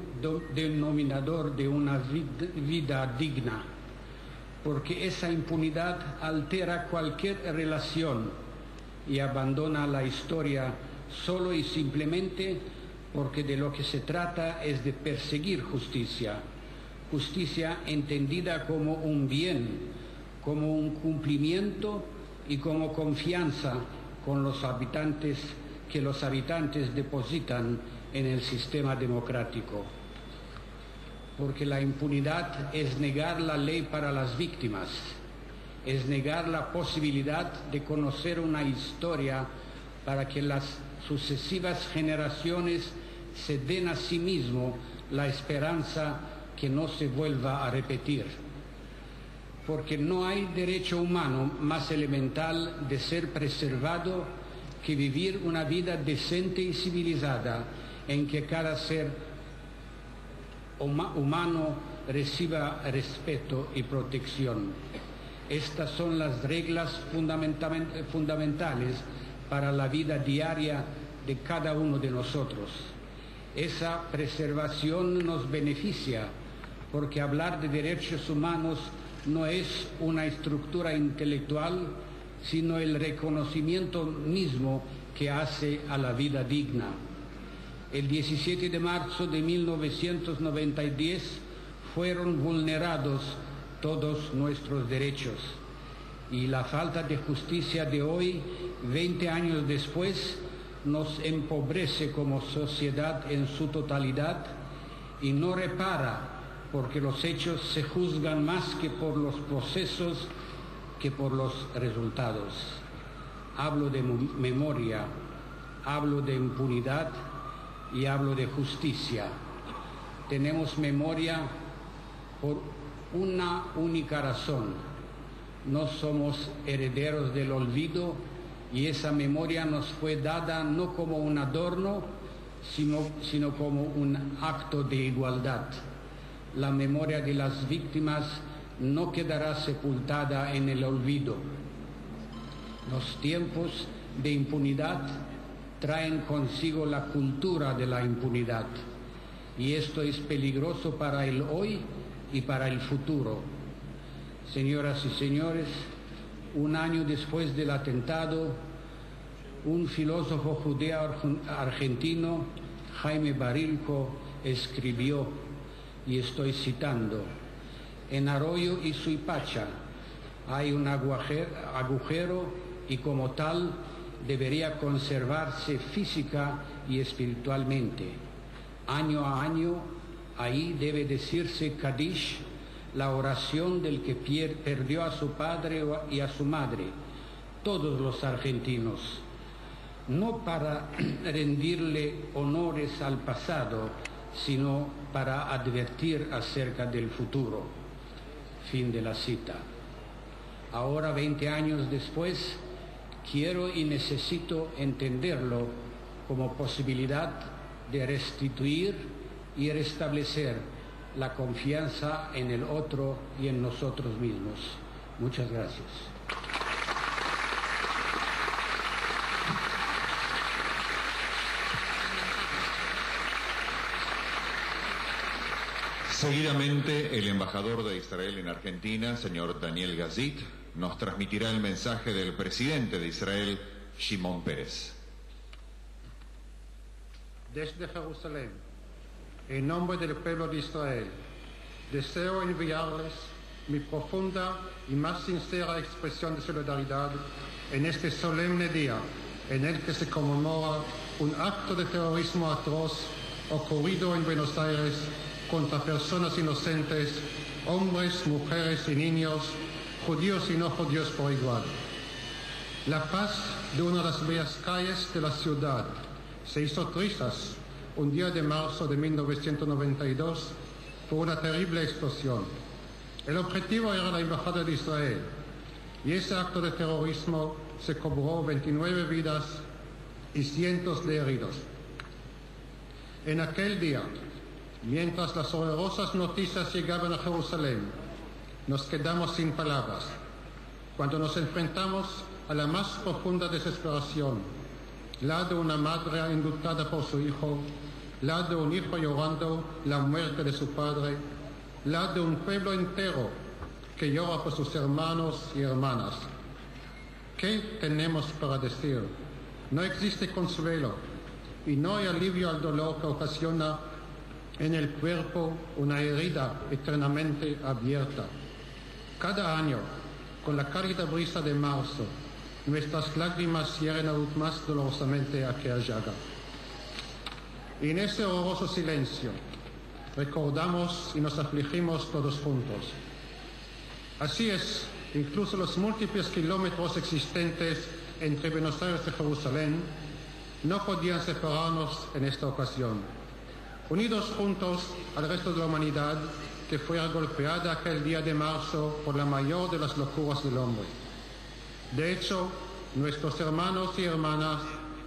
denominador de una vida digna, porque esa impunidad altera cualquier relación y abandona la historia solo y simplemente porque de lo que se trata es de perseguir justicia, justicia entendida como un bien, como un cumplimiento y como confianza con los habitantes que los habitantes depositan en el sistema democrático. Porque la impunidad es negar la ley para las víctimas, es negar la posibilidad de conocer una historia para que las sucesivas generaciones se den a sí mismo la esperanza que no se vuelva a repetir. Porque no hay derecho humano más elemental de ser preservado que vivir una vida decente y civilizada en que cada ser humano reciba respeto y protección. Estas son las reglas fundamentales para la vida diaria de cada uno de nosotros. Esa preservación nos beneficia porque hablar de derechos humanos no es una estructura intelectual, sino el reconocimiento mismo que hace a la vida digna. El 17 de marzo de 1990 fueron vulnerados todos nuestros derechos y la falta de justicia de hoy, 20 años después, nos empobrece como sociedad en su totalidad y no repara porque los hechos se juzgan más que por los procesos que por los resultados. Hablo de memoria, hablo de impunidad y hablo de justicia. Tenemos memoria por una única razón. No somos herederos del olvido y esa memoria nos fue dada no como un adorno, sino como un acto de igualdad. La memoria de las víctimas no quedará sepultada en el olvido. Los tiempos de impunidad traen consigo la cultura de la impunidad y esto es peligroso para el hoy y para el futuro. Señoras y señores, un año después del atentado, un filósofo judeo argentino, Jaime Barilco, escribió, y estoy citando: en Arroyo y Suipacha hay un agujero y como tal debería conservarse física y espiritualmente. Año a año ahí debe decirse Kadish, la oración del que perdió a su padre y a su madre, todos los argentinos, no para rendirle honores al pasado, sino para advertir acerca del futuro. Fin de la cita. Ahora, 20 años después, quiero y necesito entenderlo como posibilidad de restituir y restablecer la confianza en el otro y en nosotros mismos. Muchas gracias. Seguidamente, el embajador de Israel en Argentina, señor Daniel Gazit, nos transmitirá el mensaje del presidente de Israel, Shimon Peres. Desde Jerusalén, en nombre del pueblo de Israel, deseo enviarles mi profunda y más sincera expresión de solidaridad en este solemne día en el que se conmemora un acto de terrorismo atroz ocurrido en Buenos Aires contra personas inocentes, hombres, mujeres y niños, judíos y no judíos por igual. La paz de una de las bellas calles de la ciudad se hizo trizas un día de marzo de 1992 por una terrible explosión. El objetivo era la Embajada de Israel y ese acto de terrorismo se cobró 29 vidas y cientos de heridos. En aquel día, mientras las horrorosas noticias llegaban a Jerusalén, nos quedamos sin palabras. cuando nos enfrentamos a la más profunda desesperación, la de una madre enlutada por su hijo, la de un hijo llorando la muerte de su padre, la de un pueblo entero que llora por sus hermanos y hermanas. ¿Qué tenemos para decir? No existe consuelo y no hay alivio al dolor que ocasiona en el cuerpo una herida eternamente abierta. Cada año, con la cálida brisa de marzo, nuestras lágrimas hieren aún más dolorosamente aquella llaga. Y en ese horroroso silencio recordamos y nos afligimos todos juntos. Así es, incluso los múltiples kilómetros existentes entre Buenos Aires y Jerusalén no podían separarnos en esta ocasión. Unidos juntos al resto de la humanidad que fue golpeada aquel día de marzo por la mayor de las locuras del hombre. De hecho, nuestros hermanos y hermanas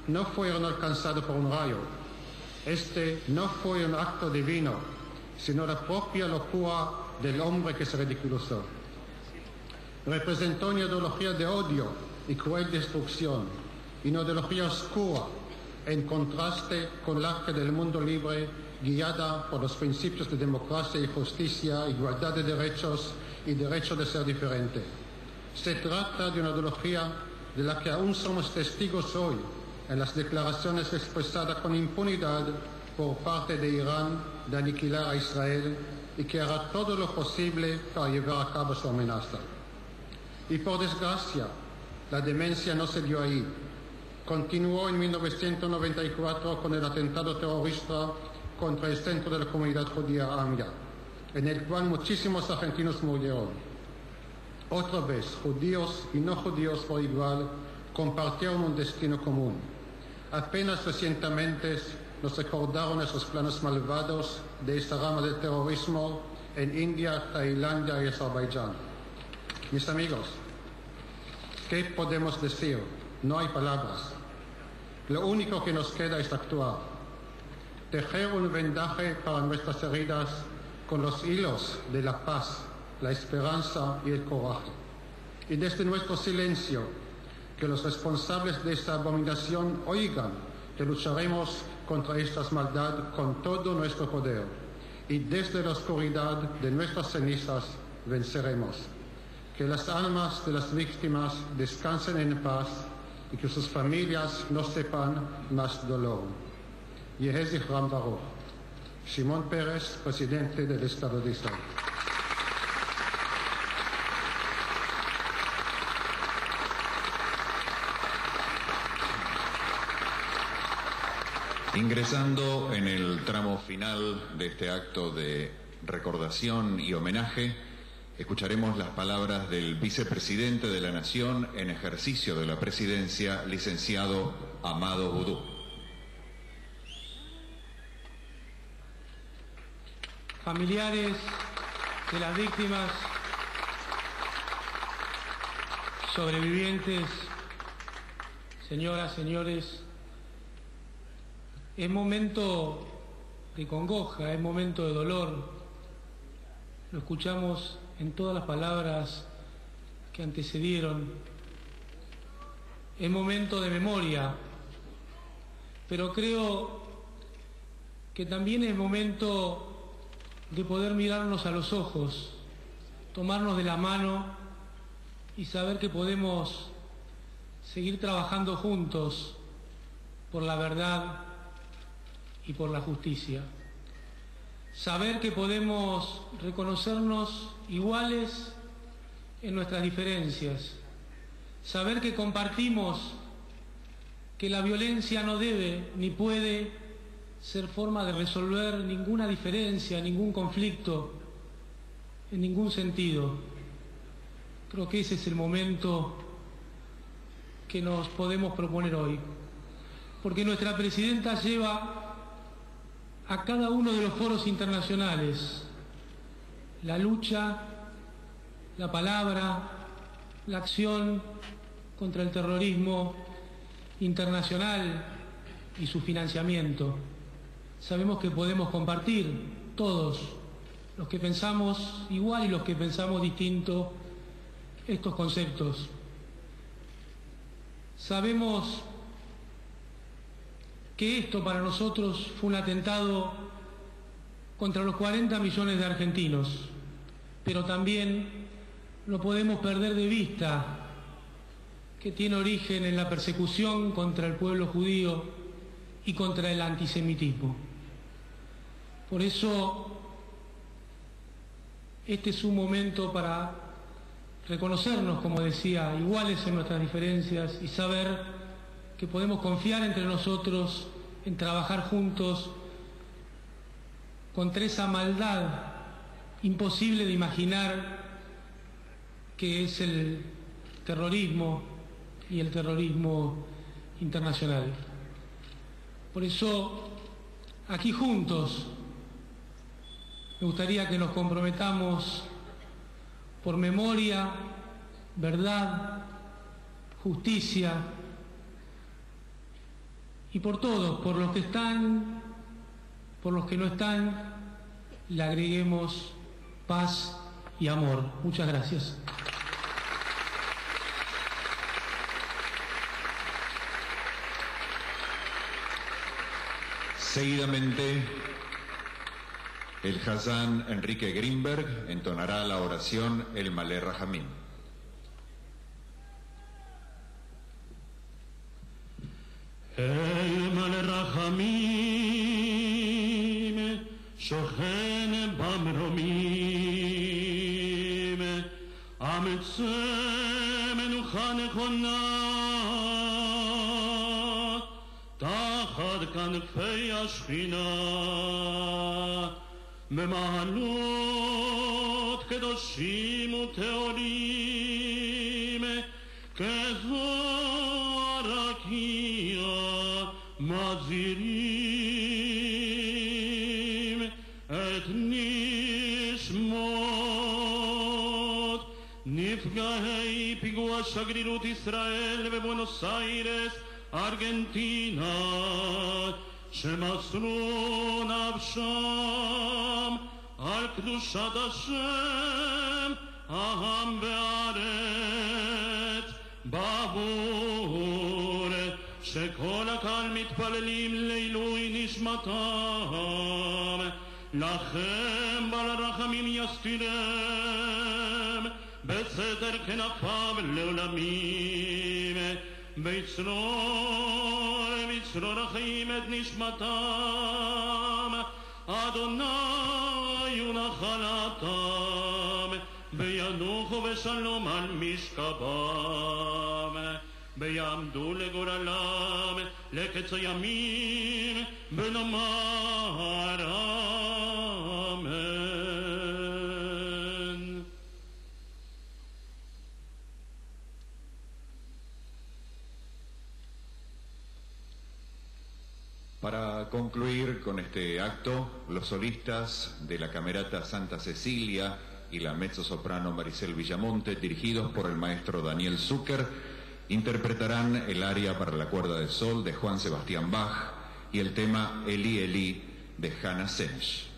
no fueron alcanzados por un rayo. Este no fue un acto divino, sino la propia locura del hombre que se ridiculizó. Representó una ideología de odio y cruel destrucción, y una ideología oscura en contraste con la del mundo libre, guiada por los principios de democracia y justicia, igualdad de derechos y derecho de ser diferente. Se trata de una ideología de la que aún somos testigos hoy en las declaraciones expresadas con impunidad por parte de Irán de aniquilar a Israel y que hará todo lo posible para llevar a cabo su amenaza. Y por desgracia, la demencia no se dio ahí. Continuó en 1994 con el atentado terrorista contra el centro de la comunidad judía AMIA, en el cual muchísimos argentinos murieron. Otra vez, judíos y no judíos por igual compartieron un destino común. Apenas recientemente nos recordaron esos planes malvados de esta rama del terrorismo en India, Tailandia y Azerbaiyán. Mis amigos, ¿qué podemos decir? No hay palabras. Lo único que nos queda es actuar. Tejer un vendaje para nuestras heridas con los hilos de la paz, la esperanza y el coraje. Y desde nuestro silencio, que los responsables de esta abominación oigan que lucharemos contra estas maldades con todo nuestro poder. Y desde la oscuridad de nuestras cenizas venceremos. Que las almas de las víctimas descansen en paz y que sus familias no sepan más dolor. Yehi Zichram Baruch. Shimon Peres, presidente del Estado de Israel. Ingresando en el tramo final de este acto de recordación y homenaje, escucharemos las palabras del vicepresidente de la Nación en ejercicio de la presidencia, licenciado Amado Boudou. Familiares de las víctimas, sobrevivientes, señoras, señores, es momento de congoja, es momento de dolor. Lo escuchamos en todas las palabras que antecedieron. Es momento de memoria, pero creo que también es momento de poder mirarnos a los ojos, tomarnos de la mano y saber que podemos seguir trabajando juntos por la verdad y por la justicia. Saber que podemos reconocernos iguales en nuestras diferencias. Saber que compartimos que la violencia no debe ni puede ser forma de resolver ninguna diferencia, ningún conflicto, en ningún sentido. Creo que ese es el momento que nos podemos proponer hoy. Porque nuestra presidenta lleva a cada uno de los foros internacionales la lucha, la palabra, la acción contra el terrorismo internacional y su financiamiento. Sabemos que podemos compartir todos, los que pensamos igual y los que pensamos distinto, estos conceptos. Sabemos que esto para nosotros fue un atentado contra los 40 millones de argentinos, pero también no podemos perder de vista que tiene origen en la persecución contra el pueblo judío y contra el antisemitismo. Por eso, este es un momento para reconocernos, como decía, iguales en nuestras diferencias y saber que podemos confiar entre nosotros en trabajar juntos contra esa maldad imposible de imaginar que es el terrorismo y el terrorismo internacional. Por eso, aquí juntos, me gustaría que nos comprometamos por memoria, verdad, justicia y por todos, por los que están, por los que no están, le agreguemos paz y amor. Muchas gracias. Seguidamente, el Hazán Enrique Grimberg entonará la oración El Malé Rahamim. El Malé Rahamim, Shochen Bamromim, Ametze Menucha Nechona, Tachad Kanfei Ashchina, במעלות קדושים וטהורים כזוהר רקיע מזהירים את נשמות נפגעי פיגוע שגרירות ישראל בבואנוס איירס ארגנטינה שמסרו נפשם על קדושת השם העם והארץ בעבור שכל הקהל מתפללים לעילוי נשמתם לכם בעל הרחמים יסתירם בסתר כנפיו לעולמים ביצרו רחמים את נשמתם אדוני ונחלתם וינוחו בשלום על משכבם ויעמדו לגורלם לקץ הימים ונאמר אמן. Para concluir con este acto, los solistas de la Camerata Santa Cecilia y la mezzosoprano Maricel Villamonte, dirigidos por el maestro Daniel Zucker, interpretarán el aria para la cuerda de sol de Juan Sebastián Bach y el tema Elí Elí de Hannah Sench.